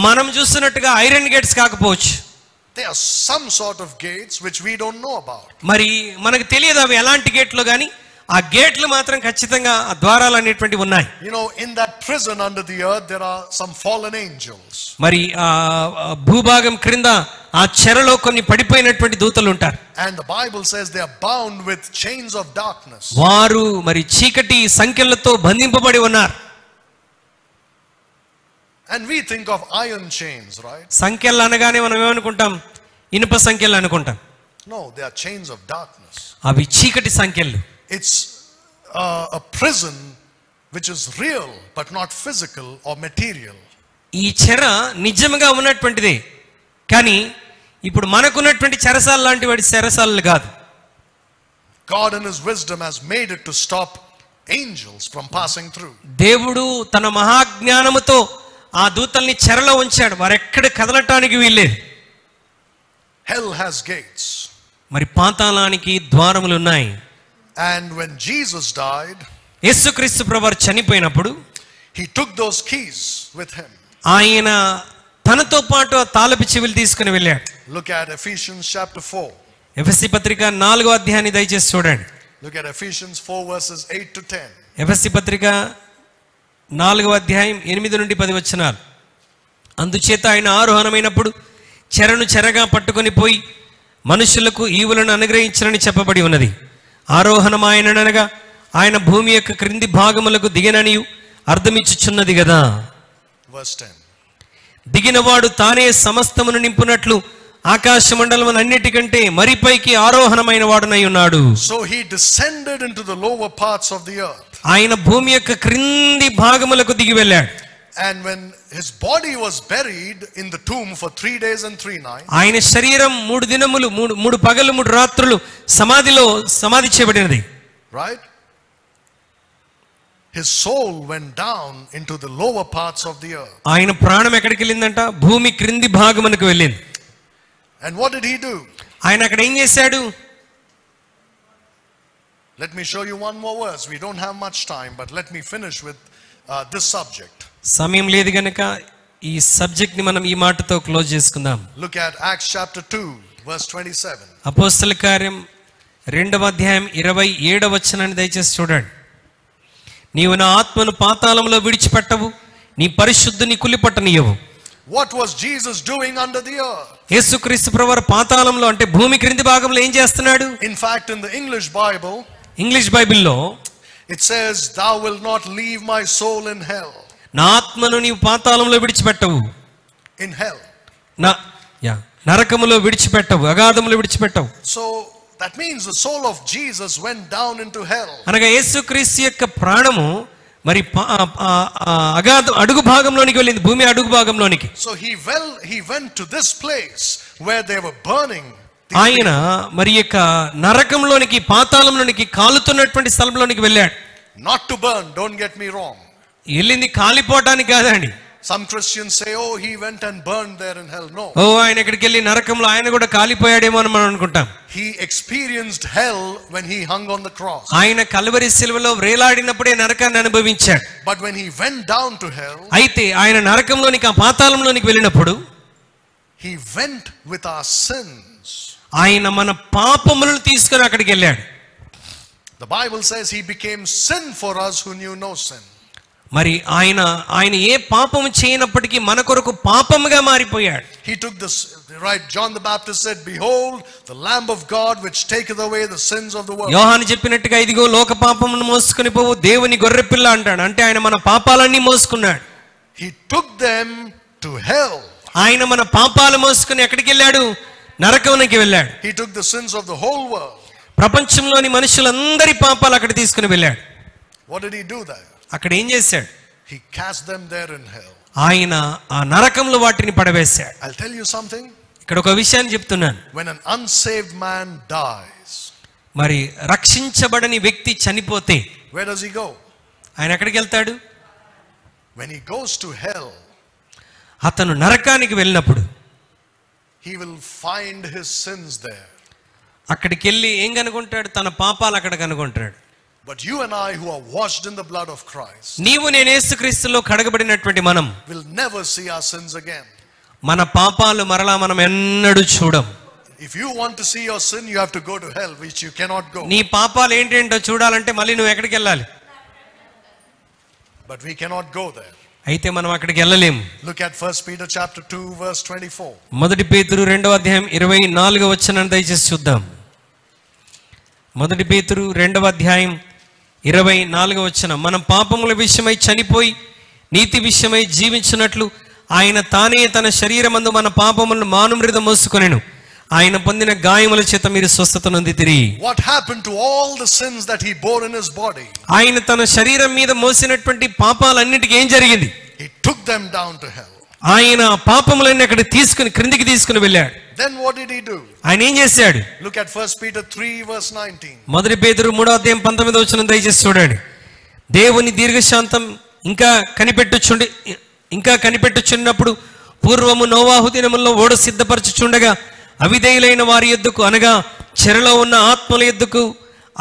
మనం చూస్తున్నట్టుగా ఐరన్ గేట్స్ కాకపోవచ్చు. There are some sort of gates which we don't know about. మరి మనకు తెలియదు అవి ఎలాంటి గేట్లు గాని ఆ గేట్లు మాత్రం ఖచ్చితంగా ఆ ద్వారాలు అనేటువంటివి ఉన్నాయి. In that prison under the earth there are some fallen angels. మరి ఆ భూభాగం క్రింద ఆ చెరలో కొన్ని పడిపోయినటువంటి దూతలు ఉంటారు. And the Bible says they are bound with chains of darkness. వారు మరి చీకటి సంకెళ్లతో బంధింపబడి ఉన్నారు. And we think of iron chains, right? సంకెళ్ళు అనగానే మనం ఏమనుకుంటాం? ఇనుప సంకెళ్ళు అనుకుంటాం. No, they are chains of darkness. అవి చీకటి సంకెళ్ళు. It's a prison which is real but not physical or material. ఈ చెర నిజంగా ఉన్నటువంటిదే కానీ ఇప్పుడు మనకున్నటువంటి చెరసాల లాంటి వాటి చెరసాలలు కాదు. God in his wisdom has made it to stop angels from passing through. దేవుడు తన మహాజ్ఞానముతో ఆ దూతల్ని చెరలో ఉంచాడు. వారు ఎక్కడ కదలటానికి వీల్లేదు. Hell has gates. మరి పాతాళానికి ద్వారములు ఉన్నాయి. And when Jesus died, యేసుక్రీస్తు ప్రభువు చనిపోయినప్పుడు he took those keys with him. ఆయన తనతో పాటు ఆ తాళపు చెవులు తీసుకుని వెళ్ళాడు. Look at Ephesians chapter 4. ఎఫెసీ పత్రిక 4వ అధ్యాయాన్ని దయచేసి చూడండి. Look at Ephesians 4 verses 8 to 10. ఎఫెసీ పత్రిక 4వ అధ్యాయం 8 నుండి 10 వచనాలు. అందుచేత ఆయన ఆరోహణమైనప్పుడు చెరను చెరగా పట్టుకొని పోయి మనుషులకు ఈవులను అనుగ్రహించనని చెప్పబడి ఉన్నది. ఆరోహణమాయననగా ఆయన భూమి యొక్క క్రింది భాగములకు దిగననియు అర్థమిచ్చుచున్నది కదా. Verse 10. దిగినవాడు తానే సమస్తమును నింపునట్లు ఆకాశ మండలమునన్నిటికంటే మరిపైకి ఆరోహణమైన వాడునై ఉన్నాడు. So he descended into the lower parts of the earth. ఆయన భూమి యొక్క క్రింది భాగములకు దిగి వెళ్ళాడు. And when his body was buried in the tomb for 3 days and 3 nights, ఆయన శరీరం 3 దినములు 3 పగలు 3 రాత్రులు సమాధి చేయబడినది. right? his soul went down into the lower parts of the earth. ఆయన ప్రాణం ఎక్కడికి వెళ్ళిందంట? భూమి క్రింది భాగమునకు వెళ్ళింది. And what did he do? ఆయన అక్కడ ఏం చేశాడు? Let me show you one more verse. We don't have much time, but let me finish with this subject. సమయం లేదు గనుక ఈ సబ్జెక్ట్ ని మనం ఈ మాటతో క్లోజ్ చేసుకుందాం. Look at Acts chapter 2 verse 27. అపోస్తల కార్యం 2వ అధ్యాయం 27వ వచనాన్ని దయచేసి చూడండి. నీవు నా ఆత్మను పాతాళంలో విడిచిపెట్టవు, నీ పరిశుద్ధుని కులిపట్టనీయవు. What was Jesus doing under the earth? యేసుక్రీస్తు ప్రభువారు పాతాళంలో అంటే భూమి క్రింది భాగంలో ఏం చేస్తున్నాడు? In fact, in the English Bible, English బైబిల్లో it says, thou wilt not leave my soul in hell. నా ఆత్మను నీవు పాతాళంలో విడిచిపెట్టవు. In hell. నరకములో విడిచిపెట్టవు, అగాధములో విడిచిపెట్టవు. So that means the soul of Jesus went down into hell. అనగా యేసుక్రీస్తు యొక్క ప్రాణము మరి అడుగు భాగంలోనికి వెళ్ళింది, భూమి అడుగు భాగంలోనికి. So he went to this place where they were burning. ఆయన మరి యొక్క నరకంలోనికి, పాతాళంలోనికి, కాలుతున్నటువంటి స్థలంలోనికి వెళ్ళాడు. Not to burn, don't get me wrong. వెళ్ళింది కాలిపోవటానికి కాదండి. Some Christians say, oh, he went and burned there in hell. No. ఆయన ఇక్కడికి వెళ్ళి నరకంలో ఆయన కూడా కాలిపోయాడేమో అని మనం అనుకుంటాం. He experienced hell when he hung on the cross. ఆయన కల్వరి శిలువలో వేలాడినప్పుడే నరకాన్ని అనుభవించాడు. But when he went down to hell, అయితే ఆయన నరకంలోనికి, ఆ పాతాళంలోనికి వెళ్ళినప్పుడు he went with our sins. ఆయన మన పాపములను తీసుకొని అక్కడికి వెళ్ళాడు. The Bible says he became sin for us who knew no sin. మరి ఆయన ఏ పాపము చేయనప్పటికీ మన కొరకు పాపముగా మారిపోయాడు. He took this, right? John the Baptist said, behold the Lamb of God which taketh away the sins of the world. యోహాను చెప్పినట్టుగా ఇదిగో లోక పాపమును మోసుకొని పోవు దేవుని గొర్రెపిల్ల అంటాడు. అంటే ఆయన మన పాపాలన్నీ మోసుకున్నాడు. He took them to hell. ఆయన మన పాపాలు మోసుకొని ఎక్కడికి వెళ్ళాడు? నరకానికి వెళ్ళాడు. He took the sins of the whole world. ప్రపంచంలోని మనుషులందరి పాపాలు అక్కడ తీసుకుని వెళ్ళాడు. What did he do there? అక్కడ ఏం చేశాడు? He cast them there in hell. ఆయన ఆ నరకంలో వాటిని పడవేశాడు. I'll tell you something. ఇక్కడ ఒక విషయాన్ని చెప్తున్నాను. When an unsaved man dies, మరి రక్షించబడని వ్యక్తి చనిపోతే where does he go? ఆయన ఎక్కడికి వెళ్తాడు? When he goes to hell, అతను నరకానికి వెళ్ళినప్పుడు he will find his sins there. అక్కడికి వెళ్ళి ఏం కనుగొంటాడు? తన పాపాలు అక్కడ కనుగొంటాడు. But you and I who are washed in the blood of Christ, నీవు నేను యేసుక్రీస్తులో కడగబడినటువంటి మనం will never see our sins again. మన పాపాలు మరలా మనం ఎన్నడూ చూడం. If you want to see your sin, you have to go to hell, which you cannot go. నీ పాపాలు ఏంటేంటో చూడాలంటే మళ్ళీ నువ్వు ఎక్కడికి వెళ్ళాలి? But we cannot go there. అయితే మనం అక్కడికి వెళ్ళలేము. Look at 1 Peter chapter 2 verse 24. మొదటి పేతురు 2వ అధ్యాయం 24వ వచనాన్ని దయచేసి చూద్దాం. మొదటి పేతురు 2వ అధ్యాయం 24వ వచనం. మనం పాపముల విషయమై చనిపోయి నీతి విషయమై జీవించినట్లు ఆయన తానే తన శరీరమందు మన పాపములను మానుమృద మోసుకొనెను. ఆయన పొందిన గాయముల చేత మీరు స్వస్థత నొందితిరి. What happened to all the sins that he bore in his body? ఆయన తన శరీరం మీద మోసినటువంటి పాపాలన్నిటికీ ఏం జరిగింది? He took them down to hell. ఆయన పాపములన్నీ అక్కడ క్రిందికి తీసుకుని వెళ్ళాడు. Then what did he do? ఆయన ఏం చేశాడు? Look at 1 Peter 3 verse 19. మొదటి పేతురు 3వ అధ్యాయం 19వ వచనం దయచేసి చూడండి. దేవుని దీర్ఘశాంతం ఇంకా కనిపెట్టుచున్నప్పుడు పూర్వము నోవాహు దినముల్లో ఓడ సిద్ధపరచుచుండగా అవిధేయులైన వారి యొద్దకు అనగా చెరలో ఉన్న ఆత్మల యొద్దకు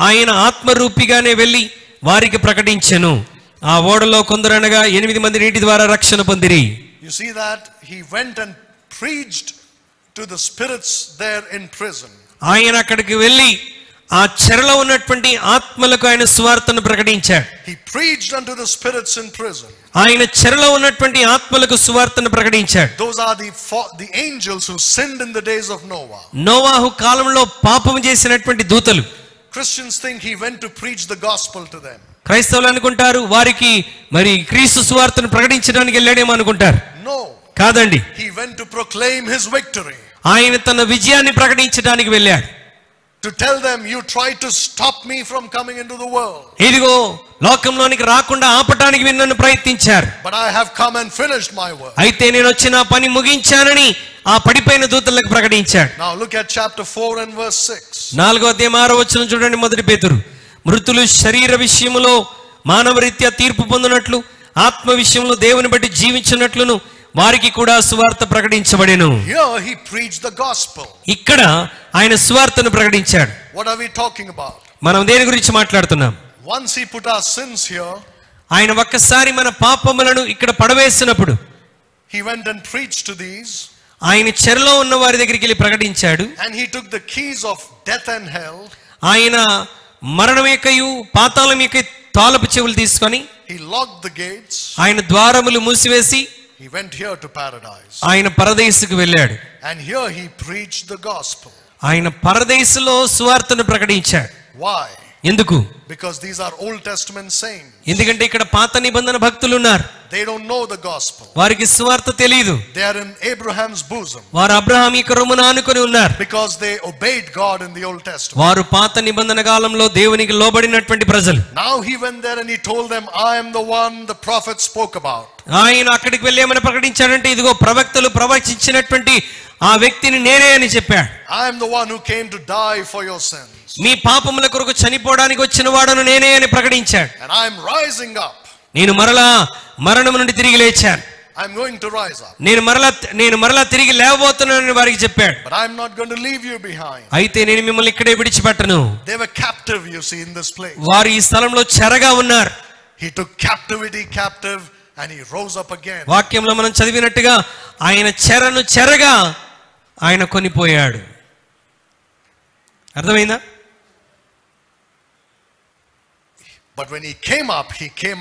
ఆయన ఆత్మరూపిగానే వెళ్ళి వారికి ప్రకటించెను. ఆ ఓడలో కొందరనగా 8 మంది నీటి ద్వారా రక్షణ పొందిరి. You see that he went and preached to the spirits there in prison. ఆయన అక్కడికి వెళ్ళి ఆ చెరలో ఉన్నటువంటి ఆత్మలకు ఆయన సువార్తను ప్రకటించాడు. He preached unto the spirits in prison. ఆయన చెరలో ఉన్నటువంటి ఆత్మలకు సువార్తను ప్రకటించాడు. Those are the angels who sinned in the days of Noah. నోవాహు కాలంలో పాపము చేసినటువంటి దూతలు. Christians think he went to preach the gospel to them. క్రైస్తవులు అనుకుంటారు వారికి మరి క్రీస్తు సువార్తను ప్రకటించడానికి వెళ్ళాడేమో అనుకుంటారు. No. కాదండి. He went to proclaim his victory. ఆయన తన విజయాన్ని ప్రకటించడానికి వెళ్ళాడు. To tell them, you tried to stop me from coming into the world. ఇదిగో లోకంలోనికి రాకుండా ఆపటానికి మీరు నన్ను ప్రయత్నించారు. But I have come and finished my work. అయితే నేను వచ్చి నా పని ముగించానని ఆ పడిపోయిన దూతలకు ప్రకటించాడు. Now look at chapter 4 and verse 6. 4వ అధ్యాయం 6వ వచనం చూడండి. మొదటి పేతురు. మృతులు శరీర విషయములో మానవరీత్యా తీర్పు పొందినట్లు ఆత్మ విషయంలో దేవుని బట్టి జీవించినట్లును వారికి కూడా సువార్త ప్రకటించబడెను. Here he preached the gospel. ఇక్కడ ఆయన సువార్తను ప్రకటించాడు. What are we talking about? మనం దేని గురించి మాట్లాడుతున్నాం? Once he put our sins here, ఆయన ఒక్కసారి మన పాపములను ఇక్కడ పడవేసినప్పుడు he went and preached to these, ఆయన చెరలో ఉన్న వారి దగ్గరికి వెళ్ళి ప్రకటించాడు. and he took the keys of death and hell. ఆయన మరణం యొక్కయు పాతాళం యొక్క తాళపు చెవులు తీసుకొని He locked the gates. ఆయన ద్వారములు మూసివేసి He went here to paradise. ఆయన పరదేశుకు వెళ్ళాడు. And here he preached the gospel. ఆయన పరదేశులో సువార్తను ప్రకటించాడు. Why? ఎందుకు? Because these are Old Testament saints. ఎందుకంటే ఇక్కడ పాత నిబంధన భక్తులు ఉన్నారు. They don't know the gospel. వారికి సువార్త తెలియదు. They are in Abraham's bosom. వారు అబ్రహాం యొక్క రొమ్మున ఆనుకొని ఉన్నారు. Because they obeyed God in the Old Testament. వారు పాత నిబంధన కాలంలో దేవునికి లోబడినటువంటి ప్రజలు. Now he went there and he told them, I am the one the prophet spoke about. ఆయన అక్కడికి వెళ్ళి ఏమని ప్రకటించాడంటే, ఇదిగో ప్రవక్తలు ప్రవచించినటువంటి ఆ వ్యక్తిని నేనే అని చెప్పాడు. I am the one who came to die for your sins. మీ పాపముల కొరకు చనిపోవడానికి వచ్చిన వాడను నేనే అని ప్రకటించాడు. And I am rising up. నేను మరలా మరణం నుండి తిరిగి లేచాను. I am going to rise up. నేను మరలా తిరిగి లేవబోతున్నానని వారికి చెప్పాడు. But I am not going to leave you behind. అయితే నేను మిమ్మల్ని ఇక్కడే విడిచిపెట్టను. They were captive, you see, in this place. వారు ఈ స్థలంలో చెరగా ఉన్నారు. He took captivity captive and he rose up again. వాక్యంలో మనం చదివినట్టుగా ఆయన చెరగా ఆయన కొనిపోయాడు. అర్థమైందా? But when he came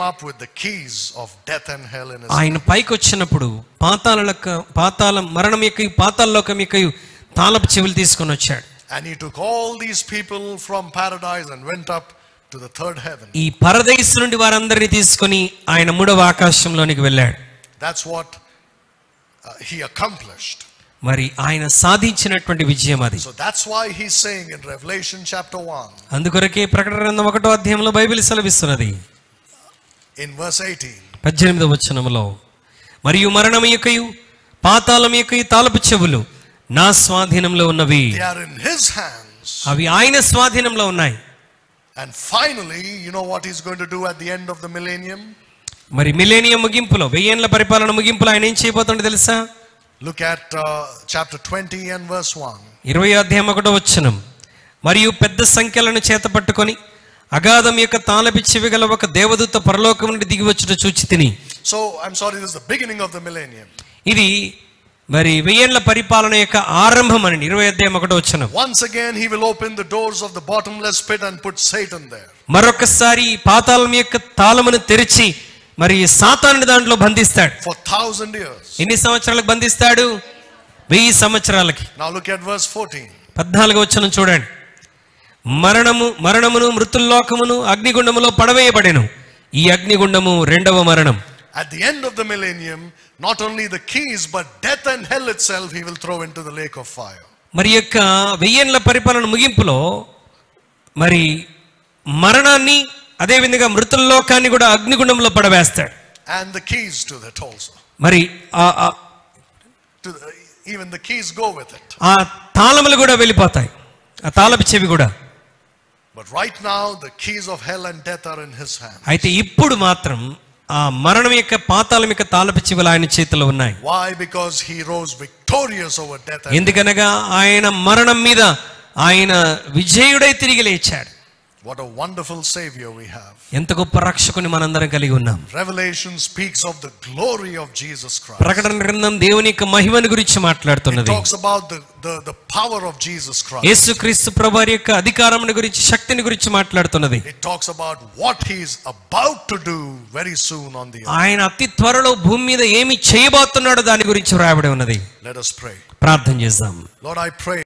up with the keys of death and hell in his hand. ఆయన పైకి వచ్చినప్పుడు పాతాళం మరణం యొక్క పాతాళలోకం యొక్క తాళపు చెవులు తీసుకొని వచ్చాడు. And he took all these people from paradise and went up to the third heaven. ఈ పరదేశు నుండి వారందరిని తీసుకొని ఆయన మూడవ ఆకాశంలోనికి వెళ్ళాడు. That's what he accomplished. మరి ఆయన సాధించినటువంటి విజయం అది. So that's why he's saying in Revelation chapter 1. అందుకొరకే ప్రకటన గ్రంథం 1వ అధ్యాయంలో బైబిల్ సెలవిస్తున్నది. In verse 18. 18వ వచనములో, మరియు మరణము యొక్కయు పాతాళం యొక్కయు తాళపు చెవులు నా స్వాధీనంలో ఉన్నవి. They are in his hands. అవి ఆయన స్వాధీనంలో ఉన్నాయి. And finally, you know what he's going to do at the end of the millennium? మరి మిలేనియం ముగింపులో, 1000 ఏళ్ల పరిపాలన ముగింపులో ఆయన ఏం చేయబోతుందో తెలుసా? Look at chapter 20 and verse 1. 20వ అధ్యాయం 1వ వచనం. మరియు పెద్ద సంఖ్యలను చేత పట్టుకొని అగాధం యొక్క తాళపు చెవి గల ఒక దేవదూత పరలోకం నుండి దిగి వచ్చుట చూచితిని. So I'm sorry, this is the beginning of the millennium. ఇది మరి 1000 ఏళ్ల పరిపాలన యొక్క ఆరంభం అని 20వ అధ్యాయం 1వ వచనం. Once again he will open the doors of the bottomless pit and put Satan there. మరొకసారి పాతాళం యొక్క తాళమును తెరిచి మరి సాతానుని దాంట్లో బంధిస్తాడు. For 1000 years. ఎన్ని సంవత్సరాలకు బంధిస్తాడు? 1000 సంవత్సరాలకి. Now look at verse 14. 14వ వచనం చూడండి. మరణమును మృతుల్లోకమును అగ్నిగుండములో పడవేయబడెను. ఈ అగ్నిగుండము రెండవ మరణం. At the end of the millennium, not only the keys but death and hell itself he will throw into the lake of fire. మరి యొక్క 1000 ఏళ్ల పరిపాలన ముగింపులో మరి మరణాన్ని అదే విధంగా మృతుల్లోకాన్ని కూడా అగ్నిగుండంలో పడవేస్తాడు. And the keys to that also. మరి even the keys go with it. ఆ తాళములు కూడా వెళ్ళిపోతాయి, ఆ తాళపు చెవి కూడా. But right now the keys of hell and death are in his hand. అయితే ఇప్పుడు మాత్రం ఆ మరణం యొక్క పాతాళం యొక్క తాళపు చెవులు ఆయన చేతిలో ఉన్నాయి. Why? Because he rose victorious over death and ఎందుకనగా ఆయన మరణం మీద ఆయన విజయుడై తిరిగి లేచాడు. What a wonderful savior we have. ఎంత గొప్ప రక్షకుని మనందరం కలిగి ఉన్నాం. Revelation speaks of the glory of Jesus Christ. ప్రకటన గ్రంథం దేవుని యొక్క మహిమను గురించి మాట్లాడుతున్నది. It talks about the power of Jesus Christ. యేసుక్రీస్తు ప్రభువారి యొక్క అధికారమును గురించి, శక్తిని గురించి మాట్లాడుతున్నది. It talks about what he is about to do very soon on the earth. ఆయన అతి త్వరలో భూమి మీద ఏమి చేయబోతున్నాడో దాని గురించి వ్రాయబడి ఉన్నది. Let us pray. ప్రార్థన చేద్దాం. Lord, I pray